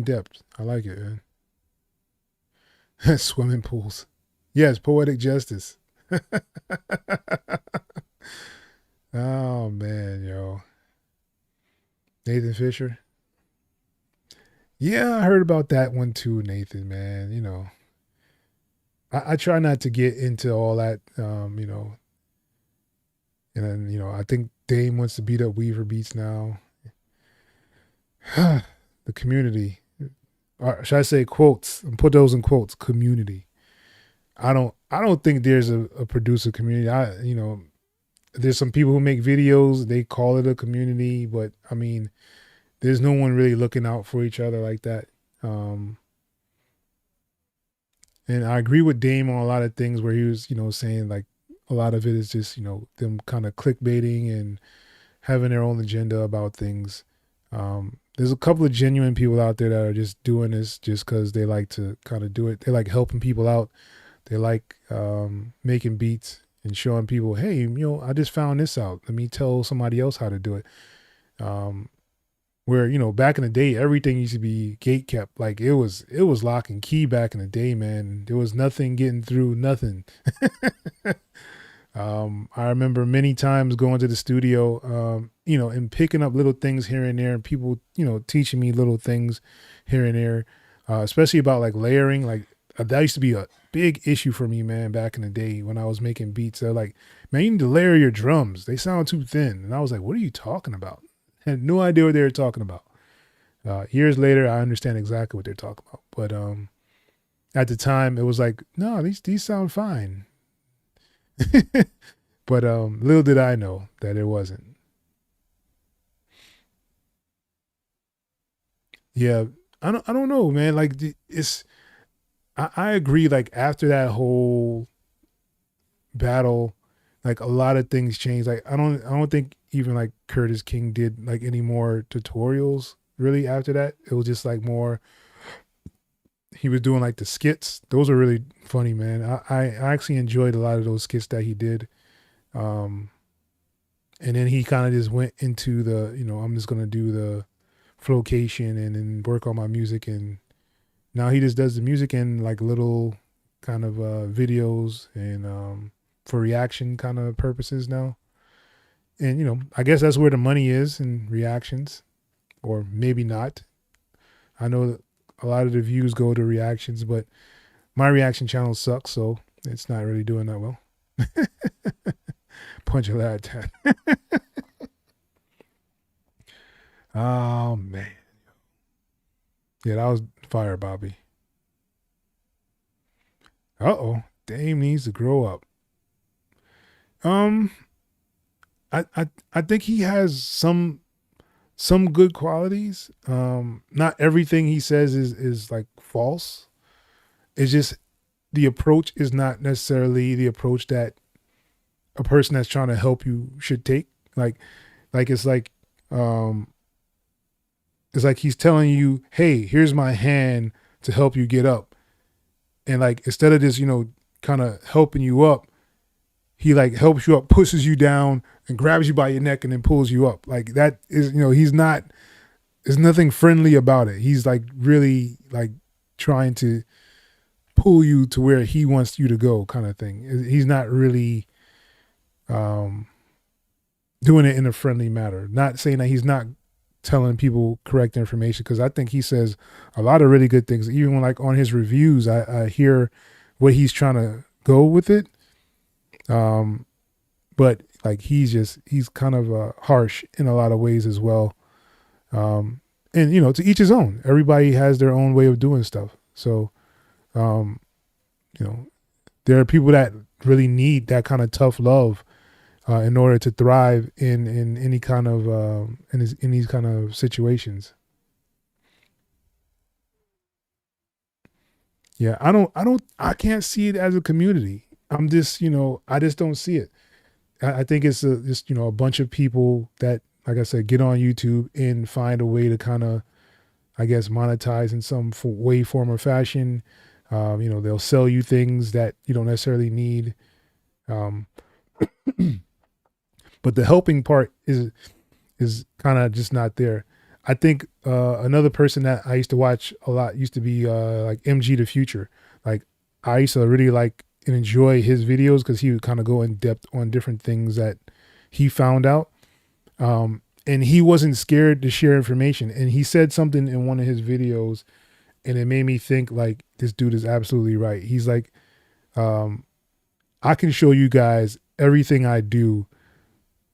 depth. I like it, man. Swimming pools. Yes, poetic justice. Oh man, yo. Nathan Fisher. Yeah, I heard about that one too, Nathan, man. You know. I try not to get into all that, you know. And then, you know, I think Dame wants to beat up Weaver Beats now. The community. Or should I say quotes? And put those in quotes. Community. I don't think there's a producer community. there's some people who make videos, they call it a community, but I mean, there's no one really looking out for each other like that. And I agree with Dame on a lot of things where he was, saying like a lot of it is just, them kind of clickbaiting and having their own agenda about things. There's a couple of genuine people out there that are just doing this just because they like to kind of do it. They like helping people out. They like making beats and showing people, hey, I just found this out. Let me tell somebody else how to do it. Where, back in the day, everything used to be gate kept. Like it was lock and key back in the day, man. There was nothing getting through, nothing. I remember many times going to the studio, and picking up little things here and there, and people, teaching me little things here and there, especially about like layering. Like that used to be a big issue for me, man, back in the day when I was making beats. They're like, man, you need to layer your drums. They sound too thin. And I was like, what are you talking about? I had no idea what they were talking about. Years later, I understand exactly what they're talking about. But at the time, it was like, no, these sound fine. But little did I know that it wasn't. Yeah, I don't know, man. Like I agree. Like after that whole battle, like a lot of things changed. Like I don't think even like Curtis King did like any more tutorials really after that. It was just like more, he was doing like the skits. Those are really funny, man. I actually enjoyed a lot of those skits that he did. And then he kind of just went into the, I'm just going to do the flocation and then work on my music. And now he just does the music and like little kind of videos and for reaction kind of purposes now. And, I guess that's where the money is in reactions, or maybe not. I know that a lot of the views go to reactions, but my reaction channel sucks, so it's not really doing that well. Punch a lad. Oh, man. Yeah, that was fire, Bobby. Uh-oh. Dame needs to grow up. I think he has some good qualities. Not everything he says is like false. It's just the approach is not necessarily the approach that a person that's trying to help you should take. Like it's like he's telling you, hey, here's my hand to help you get up. And like, instead of just, kind of helping you up, he like helps you up, pushes you down and grabs you by your neck and then pulls you up. Like that is, there's nothing friendly about it. He's like really like trying to pull you to where he wants you to go kind of thing. He's not really doing it in a friendly manner. Not saying that he's not telling people correct information, because I think he says a lot of really good things. Even when like on his reviews, I hear what he's trying to go with it. But like he's kind of harsh in a lot of ways as well. And to each his own. Everybody has their own way of doing stuff. So there are people that really need that kind of tough love in order to thrive in any kind of in these kind of situations. Yeah, I can't see it as a community. I'm just, I just don't see it. I think it's just, a bunch of people that, like I said, get on YouTube and find a way to kind of, I guess, monetize in some way, form, or fashion. They'll sell you things that you don't necessarily need. But the helping part is kind of just not there. I think another person that I used to watch a lot used to be like MG the Future. Like I used to really like and enjoy his videos because he would kind of go in depth on different things that he found out. And he wasn't scared to share information. And he said something in one of his videos and it made me think like, this dude is absolutely right. He's like, I can show you guys everything I do,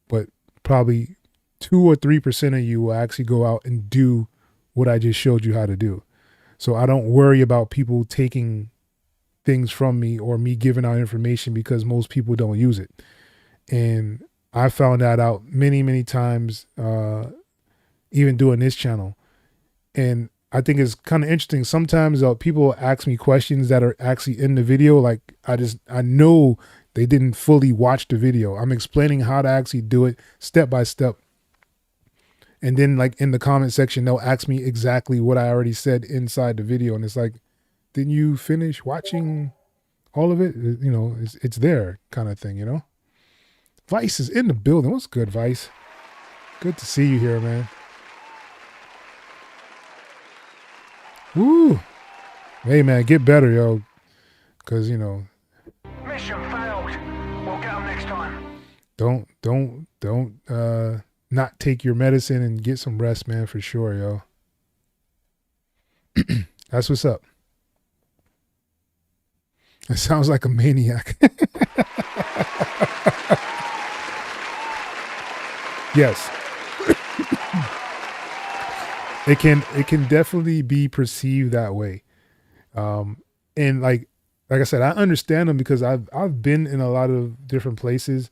but probably 2 or 3% of you will actually go out and do what I just showed you how to do. So I don't worry about people taking things from me or me giving out information because most people don't use it. And I found that out many times, even doing this channel. And I think it's kind of interesting. Sometimes people ask me questions that are actually in the video. Like I know they didn't fully watch the video. I'm explaining how to actually do it step by step. And then like in the comment section, they'll ask me exactly what I already said inside the video. And it's like, didn't you finish watching all of it? You know, it's there kind of thing, you know? Vice is in the building. What's good, Vice? Good to see you here, man. Woo. Hey, man, get better, yo. Because, you know. Mission failed. We'll get them next time. Don't not take your medicine and get some rest, man, for sure, yo. That's what's up. It sounds like a maniac. Yes. It can definitely be perceived that way. And like I said, I understand them because I've been in a lot of different places,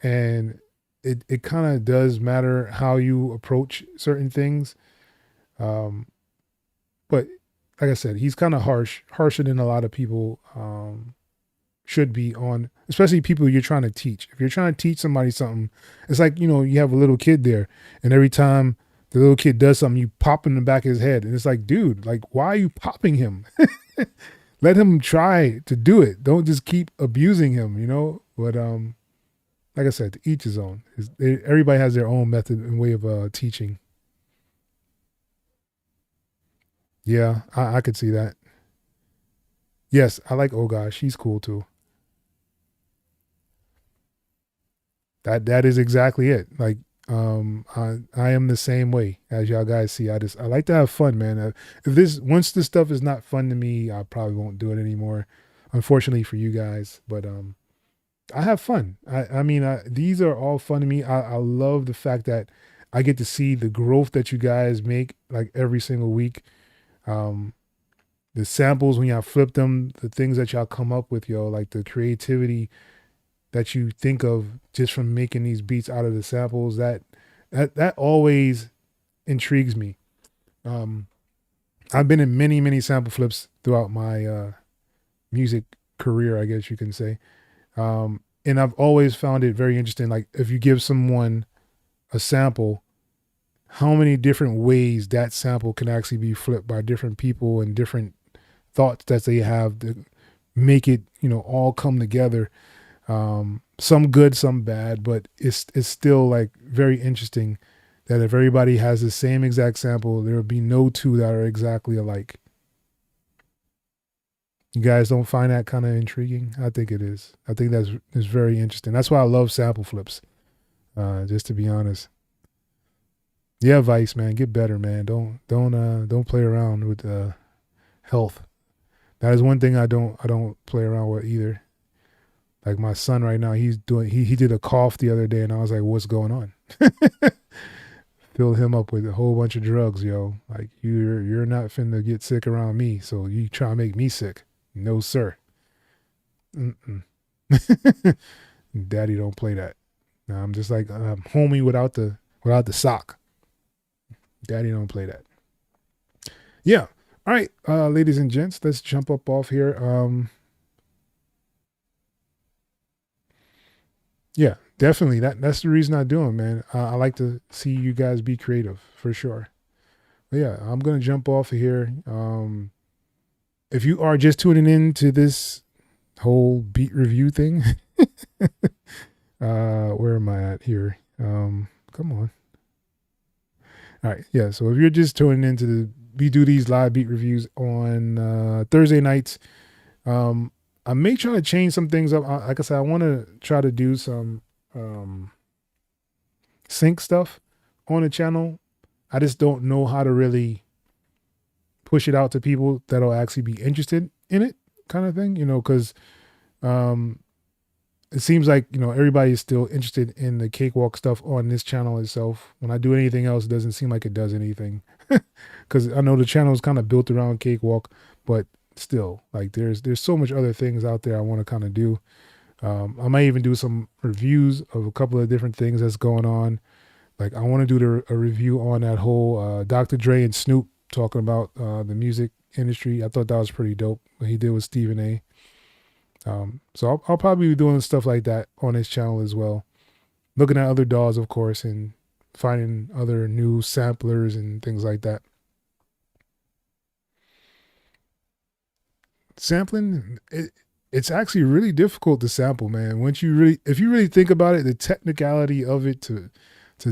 and it kind of does matter how you approach certain things. But like I said, he's kind of harsher than a lot of people should be on, especially people you're trying to teach. If you're trying to teach somebody something, it's like, you know, you have a little kid there, and every time the little kid does something, you pop in the back of his head. And it's like, dude, like, why are you popping him? Let him try to do it. Don't just keep abusing him, you know? But like I said, to each his own. Everybody has their own method and way of teaching. Yeah, I could see that. Yes, I like Oh Gosh. She's cool too. That is exactly it. Like, I am the same way as y'all guys see. I like to have fun, man. Once this stuff is not fun to me, I probably won't do it anymore. Unfortunately for you guys, but I have fun. I mean, these are all fun to me. I love the fact that I get to see the growth that you guys make like every single week. The samples when y'all flip them, the things that y'all come up with, yo, like the creativity that you think of just from making these beats out of the samples, that always intrigues me. I've been in many sample flips throughout my music career, I guess you can say. And I've always found it very interesting. Like if you give someone a sample, how many different ways that sample can actually be flipped by different people and different thoughts that they have to make it, you know, all come together. Some good, some bad, but it's still like very interesting that if everybody has the same exact sample, there will be no two that are exactly alike. You guys don't find that kind of intriguing? I think it is. I think that's very interesting. That's why I love sample flips. Just to be honest. Yeah, Vice, man, get better, man. Don't play around with health. That is one thing I don't play around with either. Like my son right now, he did a cough the other day, and I was like, what's going on? Filled him up with a whole bunch of drugs, yo. Like you're not finna get sick around me, so you try to make me sick. No, sir. Daddy don't play that. No, I'm just like homie without the sock. Daddy don't play that. Yeah. All right, ladies and gents, let's jump up off here. Yeah, definitely. That's the reason I do them, man. I like to see you guys be creative for sure. But yeah, I'm gonna jump off of here. If you are just tuning in to this whole beat review thing, where am I at here? Come on. All right, yeah. So if you're just tuning into we do these live beat reviews on Thursday nights. I may try to change some things up. Like I said, I want to try to do some sync stuff on the channel. I just don't know how to really push it out to people that'll actually be interested in it, kind of thing, you know, because it seems like, you know, everybody is still interested in the cakewalk stuff on this channel itself. When I do anything else, it doesn't seem like it does anything, because I know the channel is kind of built around cakewalk, but still, like there's so much other things out there I want to kind of do. I might even do some reviews of a couple of different things that's going on. Like I want to do a review on that whole Dr. Dre and Snoop talking about the music industry. I thought that was pretty dope what he did with Stephen A. So I'll probably be doing stuff like that on his channel as well. Looking at other DAWs, of course, and finding other new samplers and things like that. Sampling, it's actually really difficult to sample, man. If you really think about it, the technicality of it to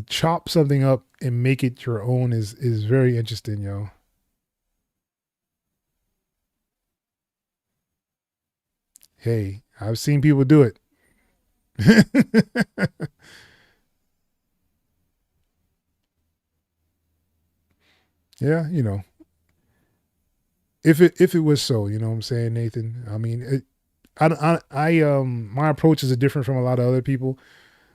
chop something up and make it your own is very interesting, yo. Hey, I've seen people do it. Yeah, you know, if it was so, you know what I'm saying, Nathan? I mean, my approach is different from a lot of other people.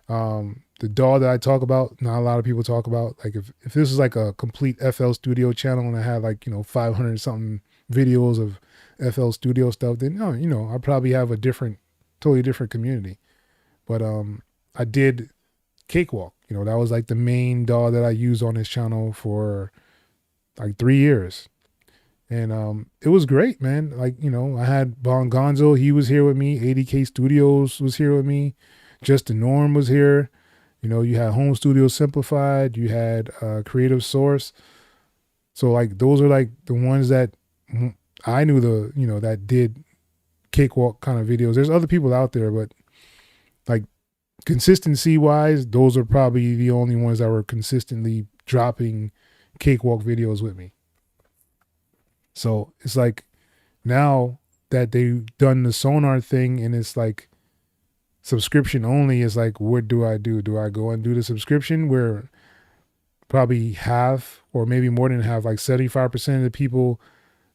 The DAW that I talk about, not a lot of people talk about. Like if this was like a complete FL Studio channel and I had like, 500 something videos of FL Studio stuff, then I'd probably have a totally different community. But I did Cakewalk. That was like the main DAW that I used on this channel for like 3 years. And it was great, man. Like, I had Bon Gonzo, he was here with me. 80K Studios was here with me. Just the Norm was here. You had Home Studio Simplified. You had Creative Source. So like those are like the ones that I knew that did Cakewalk kind of videos. There's other people out there, but like consistency wise, those are probably the only ones that were consistently dropping Cakewalk videos with me. So it's like now that they've done the Sonar thing and it's like subscription only, is like, what do I do? Do I go and do the subscription where probably half or maybe more than half, like 75% of the people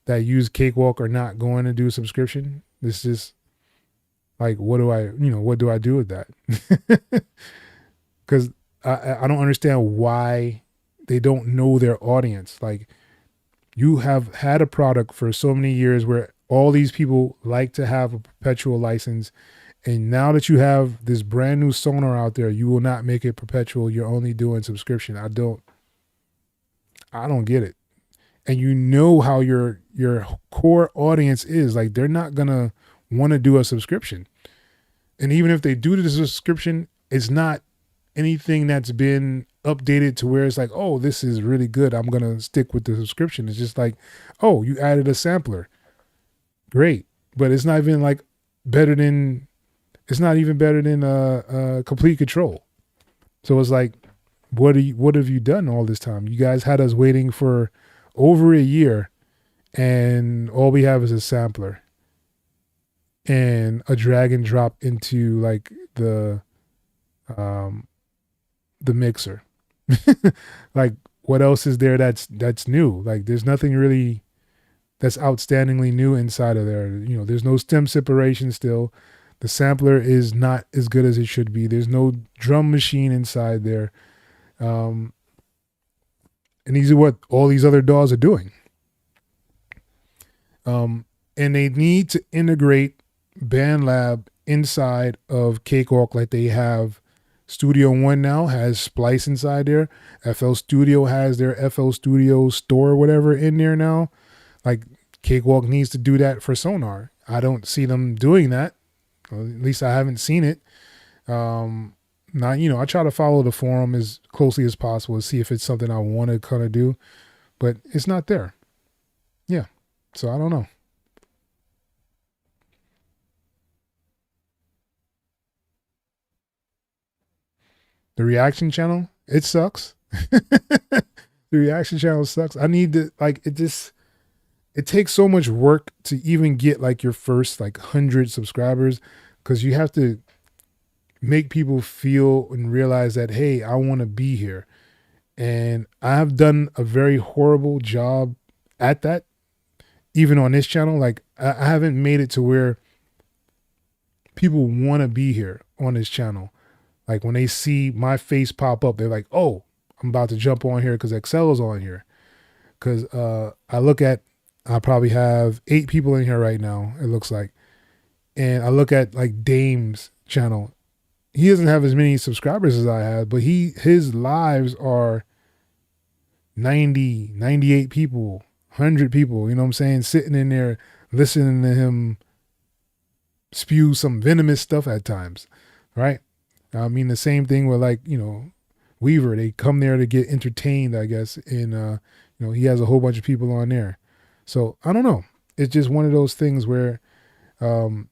that use Cakewalk are not going to do a subscription? This is like, what do I do with that? Because I don't understand why they don't know their audience. Like, you have had a product for so many years where all these people like to have a perpetual license. And now that you have this brand new Sonar out there, you will not make it perpetual. You're only doing subscription. I don't get it. And you know how your core audience is. Like, they're not going to want to do a subscription. And even if they do the subscription, it's not anything that's been updated to where it's like, oh, this is really good, I'm going to stick with the subscription. It's just like, oh, you added a sampler. Great. But it's not even like better than Complete Control. So it's like, what have you done all this time? You guys had us waiting for over a year and all we have is a sampler and a drag and drop into like the mixer. Like, what else is there that's new? Like, there's nothing really that's outstandingly new inside of there. There's no stem separation still. The sampler is not as good as it should be. There's no drum machine inside there. And these are what all these other DAWs are doing. And they need to integrate BandLab inside of Cakewalk like they have. Studio One now has Splice inside there. FL Studio has their FL Studio store or whatever in there now. Like, Cakewalk needs to do that for Sonar. I don't see them doing that. Well, at least I haven't seen it. I try to follow the forum as closely as possible to see if it's something I want to kind of do, but it's not there. Yeah. So I don't know. The reaction channel, it sucks. The reaction channel sucks. I need to, like, it takes so much work to even get like your first like 100 subscribers, because you have to make people feel and realize that, hey, I want to be here. And I've done a very horrible job at that, even on this channel. Like, I haven't made it to where people want to be here on this channel. Like, when they see my face pop up, they're like, oh, I'm about to jump on here because X.E.L is on here. Because I probably have 8 people in here right now, it looks like. and I look at like Dame's channel. He doesn't have as many subscribers as I have, but his lives are 90, 98 people, 100 people, you know what I'm saying, sitting in there listening to him spew some venomous stuff at times, right? I mean, the same thing with like, you know, Weaver. They come there to get entertained, I guess, and you know, he has a whole bunch of people on there. So I don't know. It's just one of those things where I'm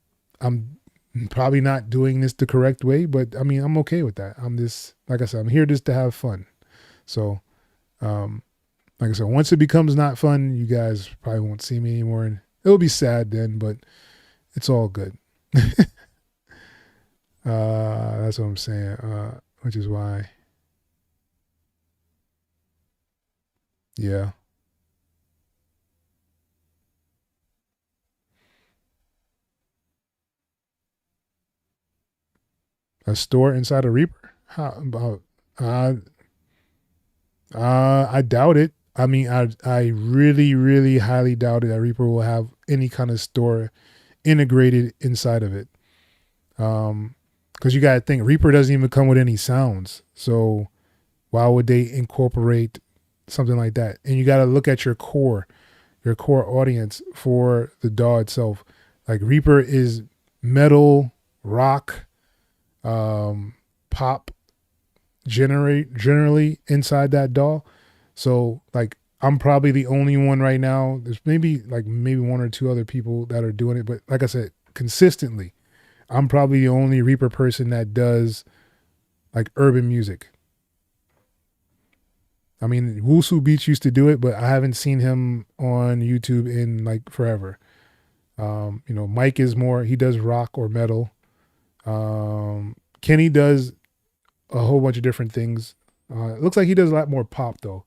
probably not doing this the correct way, but I mean, I'm okay with that. I'm just, like I said, I'm here just to have fun. So, like I said, once it becomes not fun, you guys probably won't see me anymore, and it'll be sad then, but it's all good. That's what I'm saying. Which is why, yeah. A store inside a Reaper? How about? I doubt it. I mean, I really, really highly doubt it that Reaper will have any kind of store integrated inside of it. Because you got to think, Reaper doesn't even come with any sounds. So why would they incorporate something like that? And you got to look at your core audience for the DAW itself. Like Reaper is metal, rock, pop, generally inside that DAW. So like I'm probably the only one right now. There's maybe one or two other people that are doing it, but like I said, consistently, I'm probably the only Reaper person that does like urban music. I mean, Wusu Beats used to do it, but I haven't seen him on YouTube in like forever. You know, Mike is more, he does rock or metal. Kenny does a whole bunch of different things. It looks like he does a lot more pop though,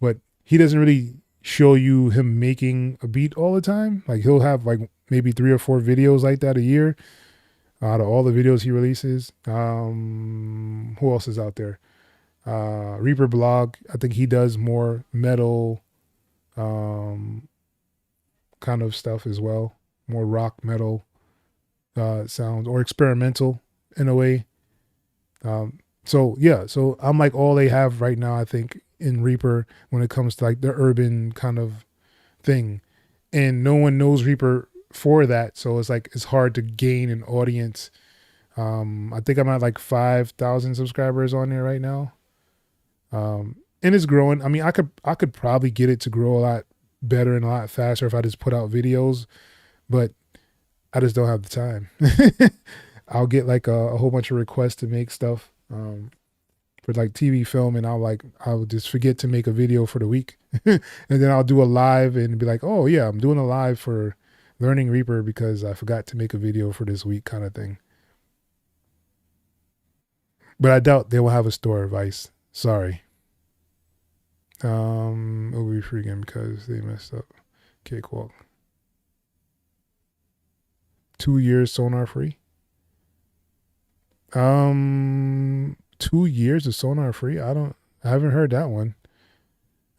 but he doesn't really show you him making a beat all the time. Like he'll have like maybe 3 or 4 videos like that a year out of all the videos he releases. Who else is out there? Reaper Blog. I think he does more metal kind of stuff as well. More rock metal sounds, or experimental in a way. So yeah, so I'm like all they have right now, I think, in Reaper when it comes to like the urban kind of thing. And no one knows Reaper for that. So it's like, it's hard to gain an audience. I think I'm at like 5,000 subscribers on there right now. And it's growing. I mean, I could probably get it to grow a lot better and a lot faster if I just put out videos, but I just don't have the time. I'll get like a whole bunch of requests to make stuff for like TV film, and I'll just forget to make a video for the week. And then I'll do a live and be like, oh yeah, I'm doing a live for learning Reaper because I forgot to make a video for this week, kind of thing. But I doubt they will have a store, Vice. Sorry. It'll be free again because they messed up. Cakewalk. 2 years Sonar free. 2 years of Sonar free. I haven't heard that one.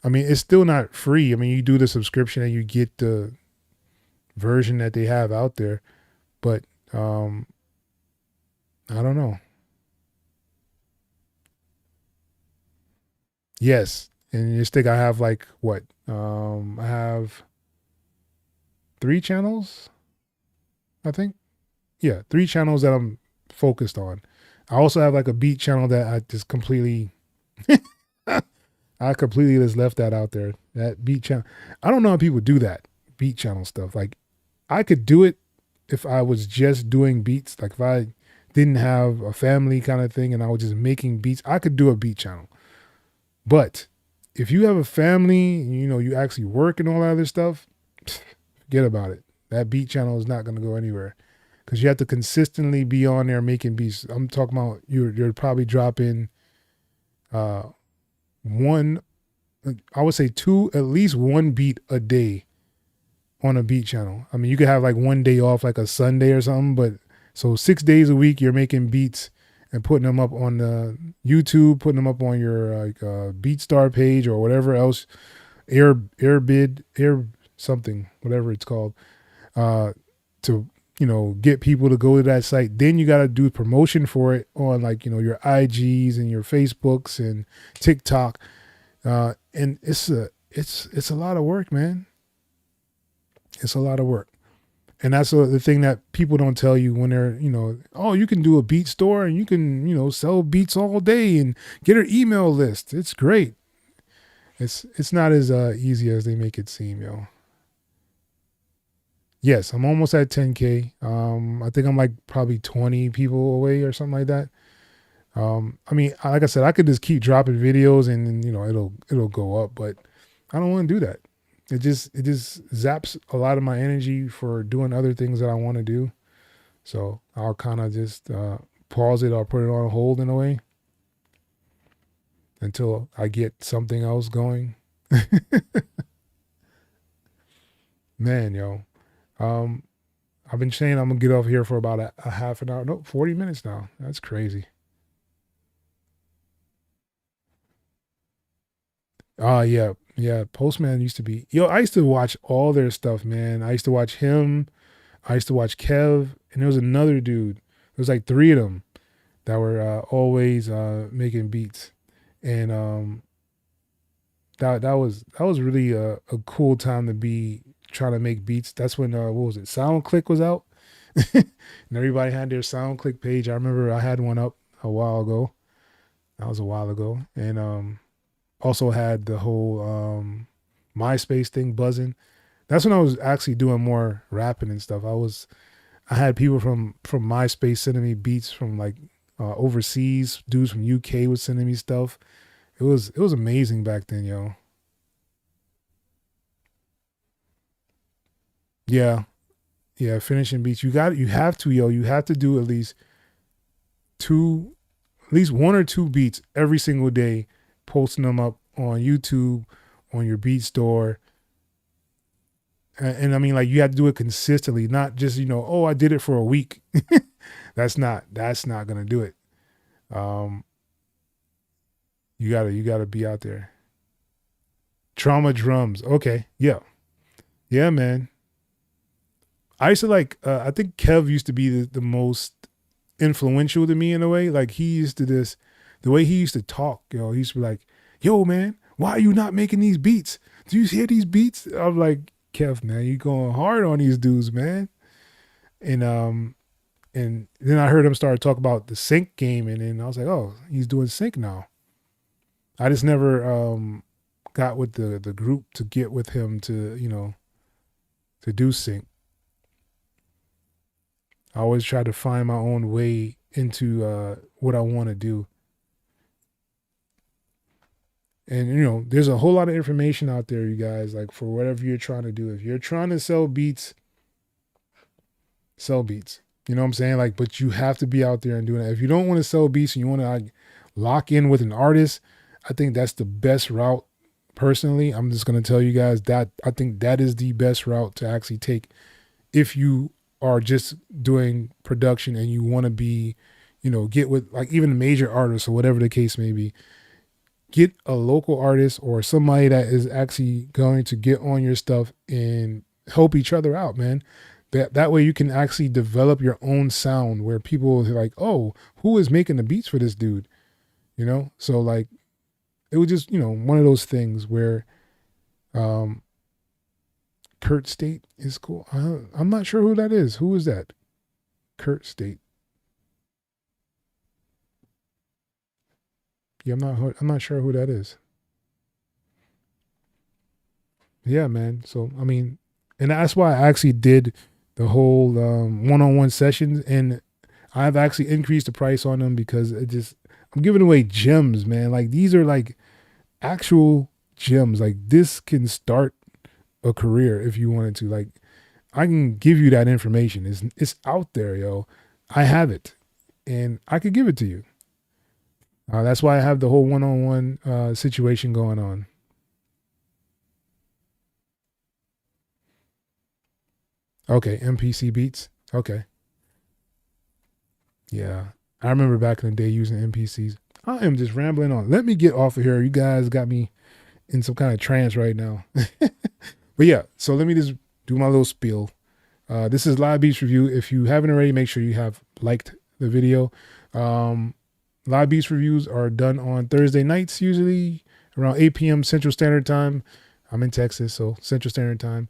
I mean, it's still not free. I mean, you do the subscription and you get the version that they have out there, but I don't know. Yes, and you just think I have like what? I have 3 channels, I think. Yeah, 3 channels that I'm focused on. I also have like a beat channel that I just completely I completely just left that out there. That beat channel. I don't know how people do that beat channel stuff. Like I could do it if I was just doing beats. Like if I didn't have a family kind of thing and I was just making beats, I could do a beat channel. But if you have a family, you know, you actually work and all that other stuff, forget about it. That beat channel is not going to go anywhere because you have to consistently be on there making beats. I'm talking about you're probably dropping one, I would say 2, at least 1 beat a day on a beat channel. I mean, you could have like 1 day off, like a Sunday or something, but so 6 days a week you're making beats and putting them up on the YouTube, putting them up on your like BeatStar page or whatever else, Airbid, something, whatever it's called, to you know, get people to go to that site. Then you got to do promotion for it on like, you know, your IGs and your Facebooks and TikTok. And it's a lot of work, man. It's a lot of work. And that's the thing that people don't tell you when they're, you know, oh, you can do a beat store and you can, you know, sell beats all day and get an email list. It's great. It's not as easy as they make it seem, yo. Yes, I'm almost at 10K. I think I'm like probably 20 people away or something like that. I mean, like I said, I could just keep dropping videos and, you know, it'll go up, but I don't want to do that. It just zaps a lot of my energy for doing other things that I want to do. So I'll kind of just pause it or put it on hold in a way until I get something else going. Man, yo. I've been saying I'm gonna get off here for about a half an hour. No, 40 minutes now. That's crazy. Yeah. Postman used to be, yo, I used to watch all their stuff, man. I used to watch him. I used to watch Kev, and there was another dude. There was like 3 of them that were always making beats. And that was really a cool time to be trying to make beats. That's when what was it? SoundClick was out. And everybody had their SoundClick page. I remember I had one up a while ago. That was a while ago. And also had the whole MySpace thing buzzing. That's when I was actually doing more rapping and stuff. I had people from MySpace sending me beats from like overseas. Dudes from UK was sending me stuff. It was amazing back then, yo. Yeah, finishing beats. You have to, yo. You have to do at least 1 or 2 beats every single day, posting them up on YouTube, on your beat store. And I mean, like, you have to do it consistently, not just, you know, oh, I did it for a week. That's not gonna do it. You gotta be out there. Trauma drums. Okay. Yeah, man. I used to like, I think Kev used to be the most influential to me in a way. Like, he used to the way he used to talk, you know, he used to be like, yo, man, why are you not making these beats? Do you hear these beats? I'm like, Kev, man, you going hard on these dudes, man. And then I heard him start talking about the sync game, and then I was like, oh, he's doing sync now. I just never got with the group to get with him to, you know, to do sync. I always try to find my own way into what I want to do. And, you know, there's a whole lot of information out there, you guys, like for whatever you're trying to do. If you're trying to sell beats, sell beats. You know what I'm saying? Like, but you have to be out there and doing that. If you don't want to sell beats and you want to like lock in with an artist, I think that's the best route. Personally, I'm just going to tell you guys that I think that is the best route to actually take if you are just doing production and you want to be, you know, get with like even major artists or whatever the case may be. Get a local artist or somebody that is actually going to get on your stuff and help each other out, man. That way you can actually develop your own sound where people are like, oh, who is making the beats for this dude? You know? So like, it was just, you know, one of those things where Kurt State is cool. I'm not sure who that is. Who is that? Kurt State. Yeah, I'm not sure who that is. Yeah, man. So, I mean, and that's why I actually did the whole one-on-one sessions, and I've actually increased the price on them because I'm giving away gems, man. Like, these are like actual gems. Like, this can start a career if you wanted to. Like, I can give you that information. It's out there, yo. I have it, and I could give it to you. That's why I have the whole one-on-one situation going on. Okay, MPC beats. Okay. Yeah. I remember back in the day using MPCs. I am just rambling on. Let me get off of here. You guys got me in some kind of trance right now. But yeah, so let me just do my little spiel. This is Live Beats Review. If you haven't already, make sure you have liked the video. Live Beats Reviews are done on Thursday nights, usually around 8 p.m. Central Standard Time. I'm in Texas, so Central Standard Time.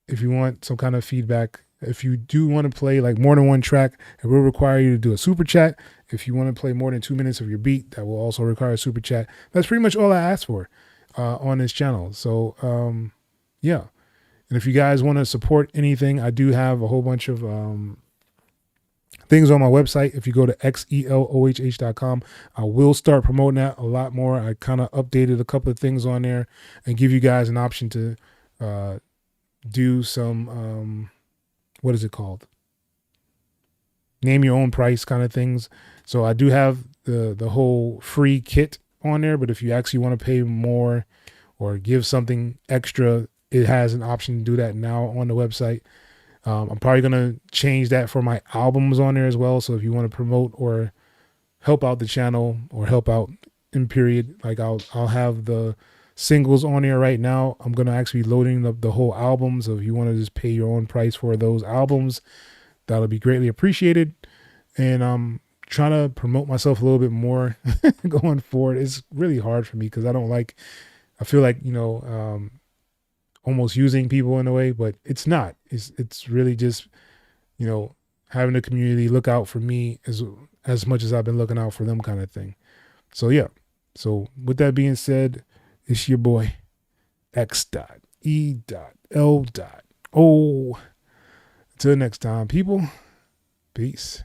If you want some kind of feedback, if you do want to play like more than one track, it will require you to do a super chat. If you want to play more than 2 minutes of your beat, that will also require a super chat. That's pretty much all I ask for on this channel. So yeah. And if you guys want to support anything, I do have a whole bunch of things on my website. If you go to xelohh.com, I will start promoting that a lot more. I kind of updated a couple of things on there and give you guys an option to do some, what is it called? Name your own price kind of things. So I do have the whole free kit on there, but if you actually want to pay more or give something extra, it has an option to do that now on the website. I'm probably going to change that for my albums on there as well. So if you want to promote or help out the channel or help out in period, like I'll have the singles on there right now. I'm going to actually be loading up the whole album. So if you want to just pay your own price for those albums, that'll be greatly appreciated. And I'm trying to promote myself a little bit more going forward. It's really hard for me because I feel like, almost using people in a way, but it's not. It's really just, having the community look out for me as much as I've been looking out for them kind of thing. So yeah. So with that being said, it's your boy X.E.L. Until next time, people. Peace.